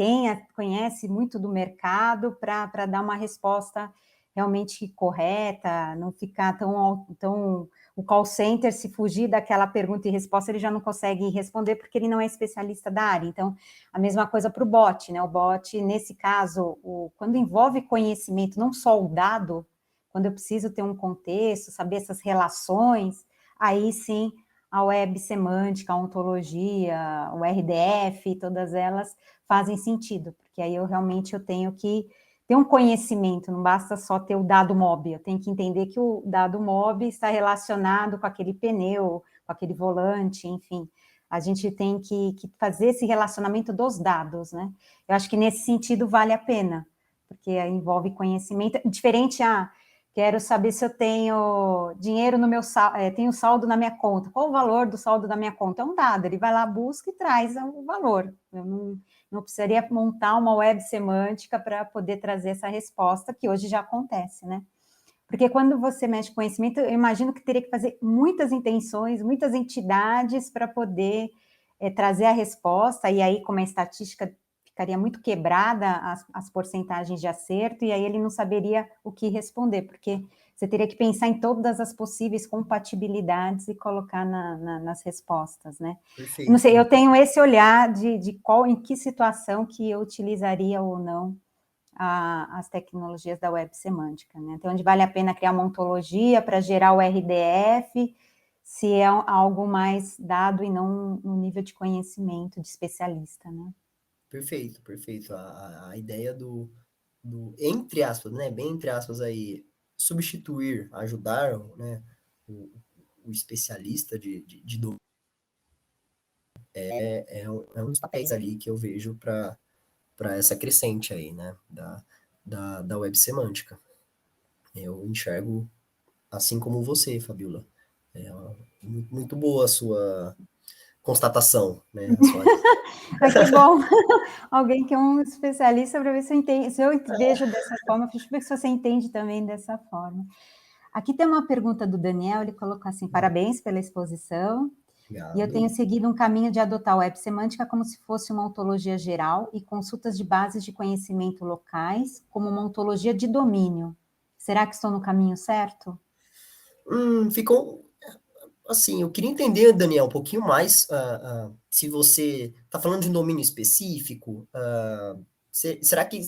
conhece muito do mercado, para dar uma resposta realmente correta, não ficar tão o call center, se fugir daquela pergunta e resposta, ele já não consegue responder, porque ele não é especialista da área. Então, a mesma coisa para o bot, né? O bot, nesse caso, quando envolve conhecimento, não só o dado, quando eu preciso ter um contexto, saber essas relações, aí sim a web semântica, a ontologia, o RDF, todas elas fazem sentido, porque aí eu tenho que ter um conhecimento, não basta só ter o dado MOB, eu tenho que entender que o dado MOB está relacionado com aquele pneu, com aquele volante, enfim. A gente tem que fazer esse relacionamento dos dados, né? Eu acho que nesse sentido vale a pena, porque envolve conhecimento, diferente quero saber se eu tenho dinheiro no meu saldo, tenho saldo na minha conta. Qual o valor do saldo da minha conta? É um dado, ele vai lá, busca e traz o valor. Eu não precisaria montar uma web semântica para poder trazer essa resposta, que hoje já acontece, né? Porque quando você mexe com conhecimento, eu imagino que teria que fazer muitas intenções, muitas entidades para poder trazer a resposta, e aí, como a estatística ficaria muito quebrada, as porcentagens de acerto, e aí ele não saberia o que responder, porque você teria que pensar em todas as possíveis compatibilidades e colocar nas respostas, né? Não Perfeito. sei, eu tenho esse olhar de em que situação que eu utilizaria ou não as tecnologias da web semântica, né? Então, onde vale a pena criar uma ontologia para gerar o RDF, se é algo mais dado e não no nível de conhecimento de especialista, né? Perfeito, perfeito. A ideia entre aspas, né? Bem entre aspas aí, substituir, ajudar, né? O, o especialista de é um dos papéis ali que eu vejo para essa crescente aí, né? Da web semântica. Eu enxergo assim como você, Fabiola. Muito boa a sua constatação, né? A sua... Mas que bom, alguém que é um especialista para ver se eu entendo, se eu vejo dessa forma, deixa eu ver se você entende também dessa forma. Aqui tem uma pergunta do Daniel, ele colocou assim, parabéns pela exposição, e eu tenho Obrigado. seguido um caminho de adotar a web semântica como se fosse uma ontologia geral e consultas de bases de conhecimento locais como uma ontologia de domínio. Será que estou no caminho certo? Ficou assim, eu queria entender, Daniel, um pouquinho mais, se você está falando de um domínio específico, será que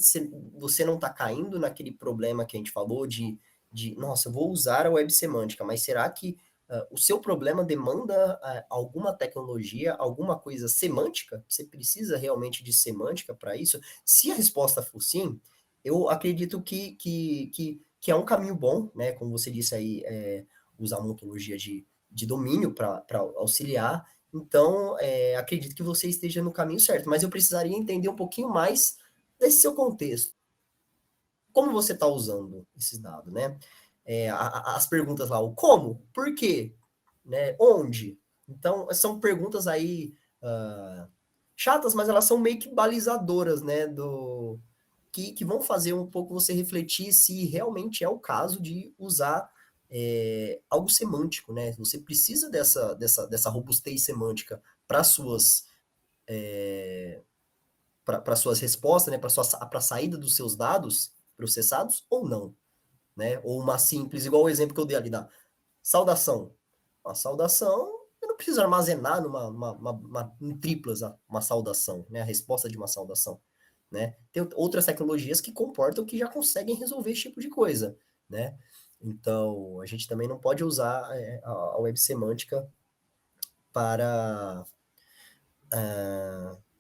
você não está caindo naquele problema que a gente falou nossa, eu vou usar a web semântica, mas será que o seu problema demanda alguma tecnologia, alguma coisa semântica? Você precisa realmente de semântica para isso? Se a resposta for sim, eu acredito que é um caminho bom, né? Como você disse aí, usar uma ontologia de domínio para auxiliar. Então, acredito que você esteja no caminho certo, mas eu precisaria entender um pouquinho mais desse seu contexto. Como você está usando esses dados, né? As perguntas lá, o como, por quê, né? Onde? Então, são perguntas aí chatas, mas elas são meio que balizadoras, né? Que vão fazer um pouco você refletir se realmente é o caso de usar algo semântico, né? Você precisa dessa robustez semântica para suas para suas respostas, né? Para a saída dos seus dados processados ou não, né? Ou uma simples, igual o exemplo que eu dei ali da saudação. Uma saudação, eu não preciso armazenar em triplas uma saudação, né? A resposta de uma saudação, né? Tem outras tecnologias que comportam que já conseguem resolver esse tipo de coisa, né? Então, a gente também não pode usar a web semântica para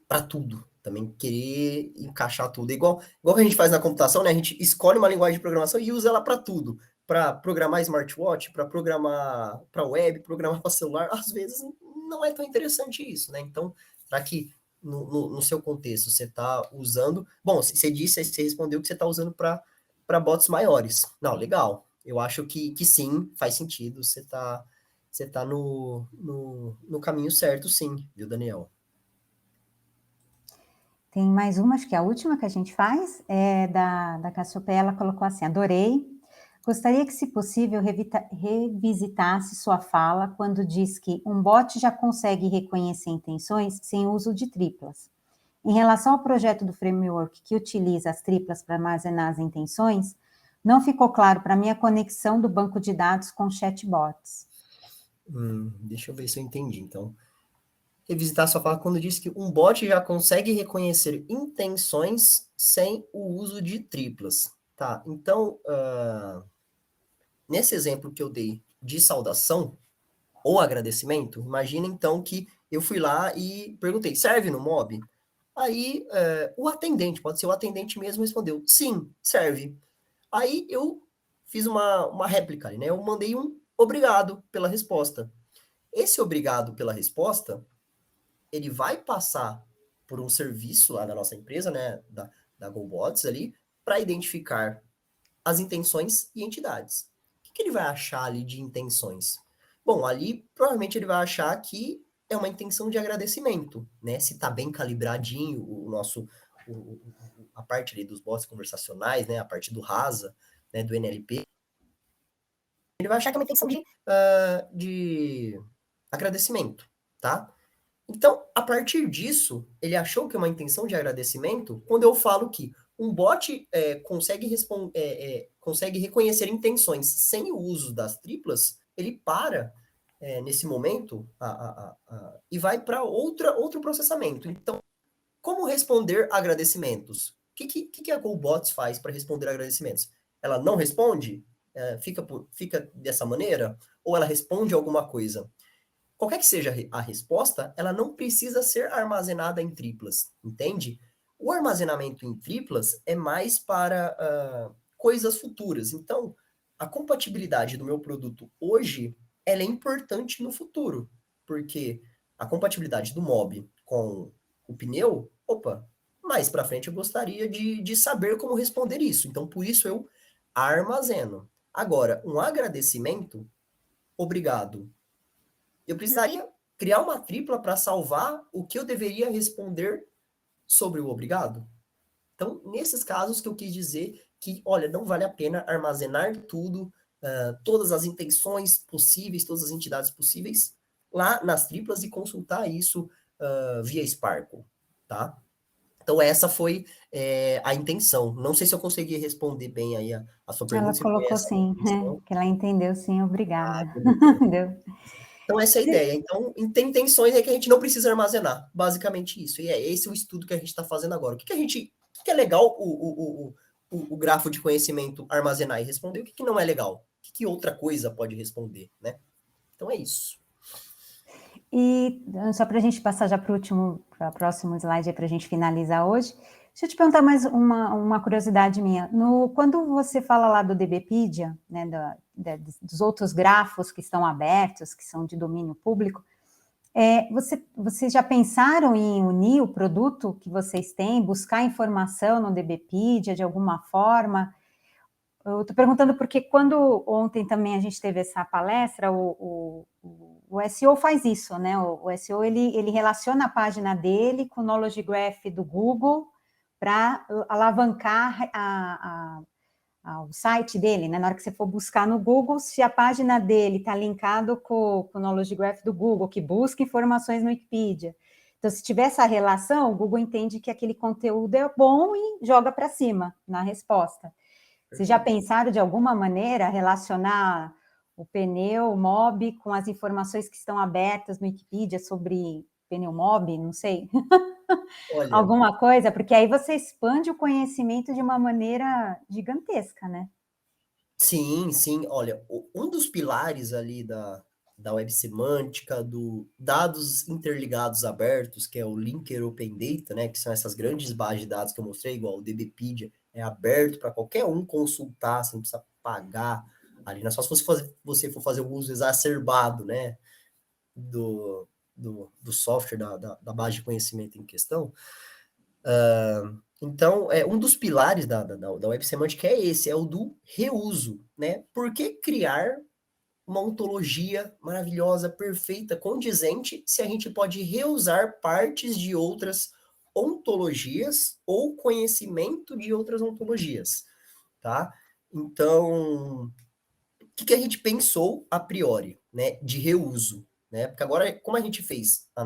para tudo. Também querer encaixar tudo. Igual que a gente faz na computação, né? A gente escolhe uma linguagem de programação e usa ela para tudo. Para programar smartwatch, para programar para web, programar para celular. Às vezes não é tão interessante isso, né? Então, será que no seu contexto você está usando. Bom, você disse, você respondeu que você está usando para bots maiores. Não, legal. Eu acho que sim, faz sentido. Você tá no caminho certo, sim, viu, Daniel? Tem mais uma, acho que é a última que a gente faz, é da Cassiopeia, ela colocou assim, adorei, gostaria que, se possível, revisitasse sua fala quando diz que um bot já consegue reconhecer intenções sem uso de triplas. Em relação ao projeto do framework que utiliza as triplas para armazenar as intenções, não ficou claro para mim a conexão do banco de dados com chatbots. Deixa eu ver se eu entendi. Então, revisitar sua fala quando disse que um bot já consegue reconhecer intenções sem o uso de triplas. Tá, então, nesse exemplo que eu dei de saudação ou agradecimento, imagina então que eu fui lá e perguntei, serve no mob? Aí, o atendente, pode ser o atendente mesmo, respondeu, sim, serve. Aí eu fiz uma réplica ali, né? Eu mandei um obrigado pela resposta. Esse obrigado pela resposta, ele vai passar por um serviço lá da nossa empresa, né, da GoBots ali, para identificar as intenções e entidades. O que ele vai achar ali de intenções? Bom, ali provavelmente ele vai achar que é uma intenção de agradecimento, né? Se está bem calibradinho a parte ali dos bots conversacionais, né? A parte do RASA, né? Do NLP, ele vai achar que é uma intenção de agradecimento, tá? Então, a partir disso, ele achou que é uma intenção de agradecimento quando eu falo que um bot consegue reconhecer intenções sem o uso das triplas, ele para nesse momento e vai para outro processamento. Então, como responder agradecimentos? O que a GoBots faz para responder agradecimentos? Ela não responde? Fica dessa maneira? Ou ela responde alguma coisa? Qualquer que seja a resposta, ela não precisa ser armazenada em triplas, entende? O armazenamento em triplas é mais para coisas futuras. Então, a compatibilidade do meu produto hoje, ela é importante no futuro, porque a compatibilidade do mob com o pneu, opa, mais para frente eu gostaria de saber como responder isso. Então, por isso eu armazeno. Agora, um agradecimento, obrigado. Eu precisaria criar uma tripla para salvar o que eu deveria responder sobre o obrigado. Então, nesses casos que eu quis dizer que, olha, não vale a pena armazenar tudo, todas as intenções possíveis, todas as entidades possíveis, lá nas triplas e consultar isso via Sparkle, tá? Então, essa foi a intenção. Não sei se eu consegui responder bem aí a sua Ela pergunta, se foi colocou essa a sim, intenção. que ela entendeu sim, obrigada. Beleza. Deu. Então, essa é a ideia. Então, intenções é que a gente não precisa armazenar. Basicamente isso. E é esse o estudo que a gente está fazendo agora. O que é legal o grafo de conhecimento armazenar e responder? O que não é legal? O que outra coisa pode responder, né? Então, é isso. E só para a gente passar já para o próximo slide, para a gente finalizar hoje, deixa eu te perguntar mais uma curiosidade minha. Quando você fala lá do DBpedia, né, dos outros grafos que estão abertos, que são de domínio público, vocês já pensaram em unir o produto que vocês têm, buscar informação no DBpedia de alguma forma? Eu estou perguntando porque quando ontem também a gente teve essa palestra, o SEO faz isso, né? O SEO ele relaciona a página dele com o Knowledge Graph do Google para alavancar o site dele, né? Na hora que você for buscar no Google, se a página dele está linkado com o Knowledge Graph do Google, que busca informações no Wikipedia. Então, se tiver essa relação, o Google entende que aquele conteúdo é bom e joga para cima na resposta. Vocês já pensaram de alguma maneira relacionar o pneu, o mob, com as informações que estão abertas no Wikipedia sobre pneu mob? Não sei. Olha, Alguma coisa? Porque aí você expande o conhecimento de uma maneira gigantesca, né? sim, sim. Olha, um dos pilares ali da web semântica, do dados interligados abertos, que é o Linker Open Data, né, que são essas grandes bases de dados que eu mostrei, igual o DBpedia, é aberto para qualquer um consultar, você não precisa pagar ali, não é só se você for fazer um uso exacerbado, né, do software, da base de conhecimento em questão. Então, um dos pilares da web semântica é esse, é o do reuso, né? Por que criar uma ontologia maravilhosa, perfeita, condizente, se a gente pode reusar partes de outras ontologias ou conhecimento de outras ontologias, tá? Então, o que a gente pensou a priori, né, de reuso, né? Porque agora, como a gente fez o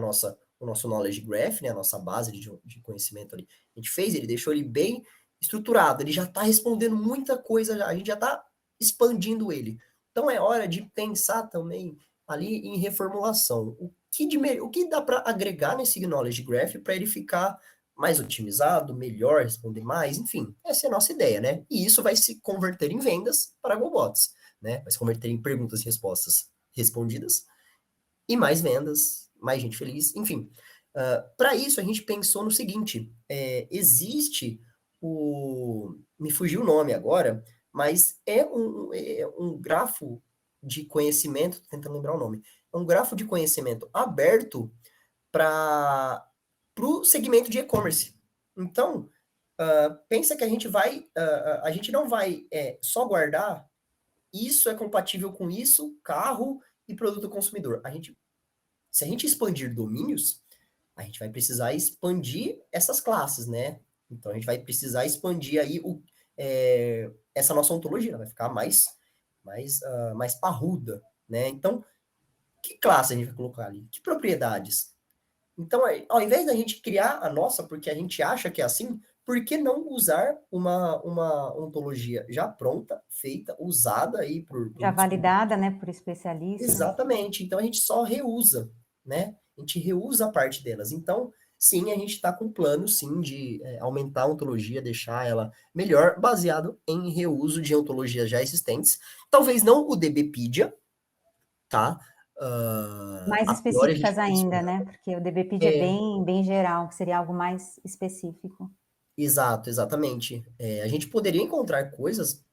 nosso knowledge graph, né, a nossa base de conhecimento ali, a gente fez, ele deixou ele bem estruturado, ele já está respondendo muita coisa, a gente já está expandindo ele. Então é hora de pensar também ali em reformulação. O que dá para agregar nesse knowledge graph para ele ficar mais otimizado, melhor, responder mais, enfim, essa é a nossa ideia, né? E isso vai se converter em vendas para a GoBots, né? Vai se converter em perguntas e respostas respondidas e mais vendas, mais gente feliz, enfim. Para isso, a gente pensou no seguinte: existe me fugiu o nome agora, mas é um grafo de conhecimento, tô tentando lembrar o nome, é um grafo de conhecimento aberto para o segmento de e-commerce. Então, pensa que a gente não vai só guardar isso é compatível com isso, carro e produto consumidor. Se a gente expandir domínios, a gente vai precisar expandir essas classes, né? Então a gente vai precisar expandir aí essa nossa ontologia, ela vai ficar mais parruda, né? Então, que classe a gente vai colocar ali? Que propriedades? Então, ao invés da gente criar a nossa, porque a gente acha que é assim, por que não usar uma ontologia já pronta, feita, usada aí por Já muitos públicos? validada, né, por especialistas. Exatamente. Então, a gente só reusa, né? A gente reusa a parte delas. Então, sim, a gente está com plano, sim, de aumentar a ontologia, deixar ela melhor, baseado em reuso de ontologias já existentes. Talvez não o DBpedia, tá? Mais A priori, a gente específicas está ainda, mencionando. né, porque o DBpedia é É, bem geral, que seria algo mais específico. exato, exatamente. A gente poderia encontrar coisas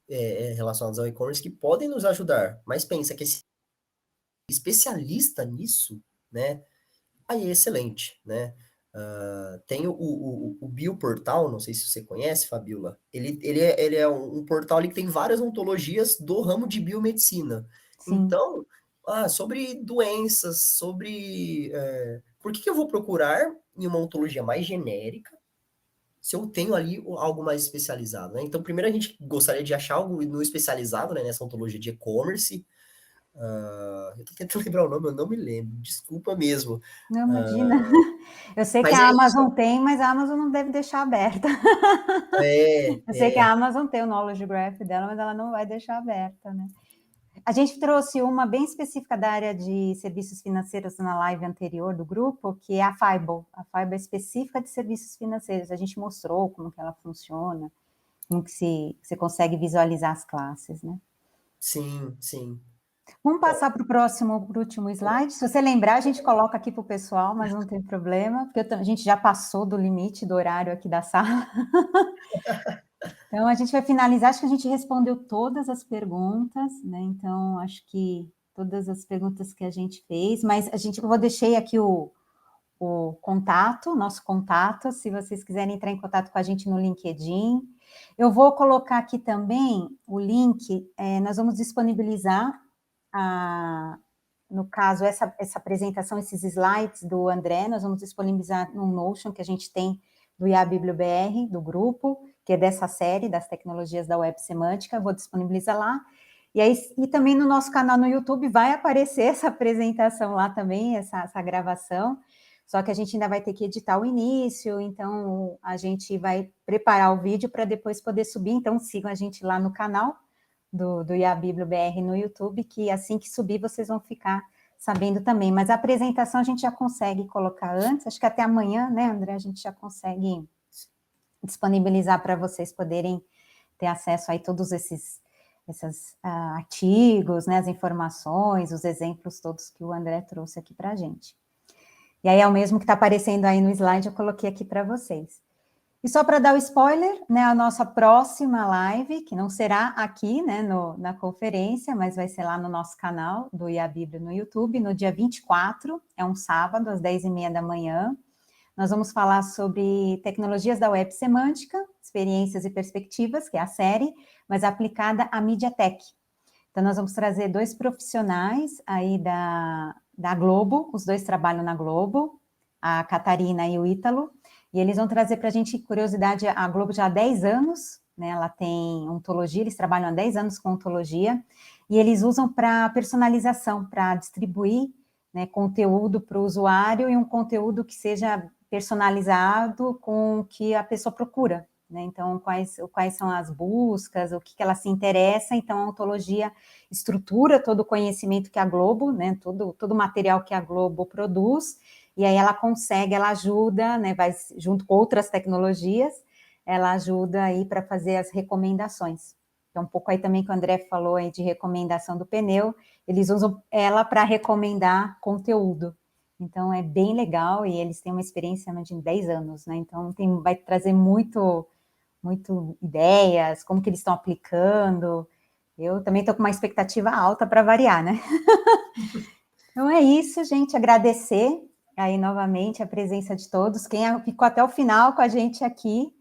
relacionadas ao e-commerce que podem nos ajudar, mas pensa que esse especialista nisso, né? Aí é excelente, né? Tem o Bioportal, não sei se você conhece, Fabiola. Ele é um portal ali que tem várias ontologias do ramo de biomedicina. Sim, Então, sobre doenças, por que eu vou procurar em uma ontologia mais genérica se eu tenho ali algo mais especializado, né? Então, primeiro a gente gostaria de achar algo no especializado, né, nessa ontologia de e-commerce. Eu tô tentando lembrar o nome, eu não me lembro, desculpa mesmo. não Ah, imagina. Eu sei que mas é a isso. Amazon tem, mas a Amazon não deve deixar aberta. É, Eu sei que a é, Amazon tem o Knowledge Graph dela, mas ela não vai deixar aberta, né? A gente trouxe uma bem específica da área de serviços financeiros na live anterior do grupo, que é a Fible. A Fible é específica de serviços financeiros. A gente mostrou como que ela funciona, como que se consegue visualizar as classes, né? sim, sim. Vamos Ó, passar para o próximo, para o último slide. Se você lembrar, a gente coloca aqui para o pessoal, mas não tem problema, porque a gente já passou do limite do horário aqui da sala. Então, a gente vai finalizar. Acho que a gente respondeu todas as perguntas, né? Então, acho que todas as perguntas que a gente fez, mas eu vou deixei aqui o contato, nosso contato, se vocês quiserem entrar em contato com a gente no LinkedIn. Eu vou colocar aqui também o link, nós vamos disponibilizar a, no caso, essa apresentação, esses slides do André, nós vamos disponibilizar no Notion que a gente tem do IABibliobr, do grupo, que é dessa série das tecnologias da web semântica, vou disponibilizar lá. E aí, e também no nosso canal no YouTube vai aparecer essa apresentação lá também, essa gravação, só que a gente ainda vai ter que editar o início, então a gente vai preparar o vídeo para depois poder subir, então sigam a gente lá no canal do IABibliobr no YouTube, que assim que subir vocês vão ficar sabendo também. Mas a apresentação a gente já consegue colocar antes, acho que até amanhã, né, André, a gente já consegue disponibilizar para vocês poderem ter acesso aí a todos esses artigos, né, as informações, os exemplos todos que o André trouxe aqui para a gente. E aí é o mesmo que está aparecendo aí no slide, eu coloquei aqui para vocês. E só para dar o spoiler, né, a nossa próxima live, que não será aqui, né, na conferência, mas vai ser lá no nosso canal do IABíblia no YouTube, no dia 24, é um sábado, às 10h30 da manhã. Nós vamos falar sobre tecnologias da web semântica, experiências e perspectivas, que é a série, mas aplicada à MediaTek. Então, nós vamos trazer dois profissionais aí da Globo, os dois trabalham na Globo, a Catarina e o Ítalo, e eles vão trazer para a gente curiosidade, a Globo já há 10 anos, né, ela tem ontologia, eles trabalham há 10 anos com ontologia, e eles usam para personalização, para distribuir, né, conteúdo para o usuário e um conteúdo que seja personalizado com o que a pessoa procura, né? Então, quais são as buscas, o que ela se interessa, então a ontologia estrutura todo o conhecimento que a Globo, né, todo o material que a Globo produz, e aí ela consegue, ela ajuda, né, vai junto com outras tecnologias, ela ajuda aí para fazer as recomendações. Então, um pouco aí também que o André falou aí de recomendação do pneu, eles usam ela para recomendar conteúdo. Então, é bem legal e eles têm uma experiência de 10 anos, né? Então, vai trazer muito ideias, como que eles estão aplicando. Eu também estou com uma expectativa alta para variar, né? Então é isso, gente. Agradecer aí novamente a presença de todos. Quem ficou até o final com a gente aqui.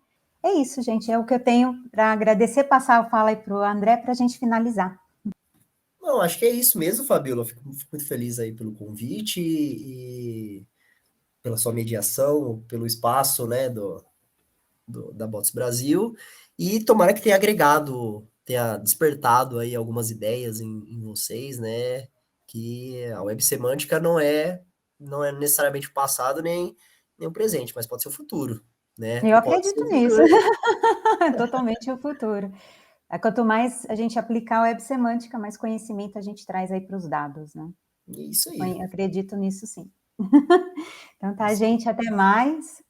É isso, gente. É o que eu tenho para agradecer. Passar a fala aí para o André para a gente finalizar. não, acho que é isso mesmo, Fabiola. Fico muito feliz aí pelo convite e pela sua mediação, pelo espaço, né, da Bots Brasil. E tomara que tenha agregado tenha despertado aí algumas ideias em vocês, né? Que a web semântica não é necessariamente o passado nem o presente, mas pode ser o futuro, né? Eu Pode ser acredito o nisso, futuro. totalmente o futuro. Quanto mais a gente aplicar a web semântica, mais conhecimento a gente traz aí para os dados, né. É isso aí. Acredito nisso sim. Então tá, Isso aí. gente, até mais.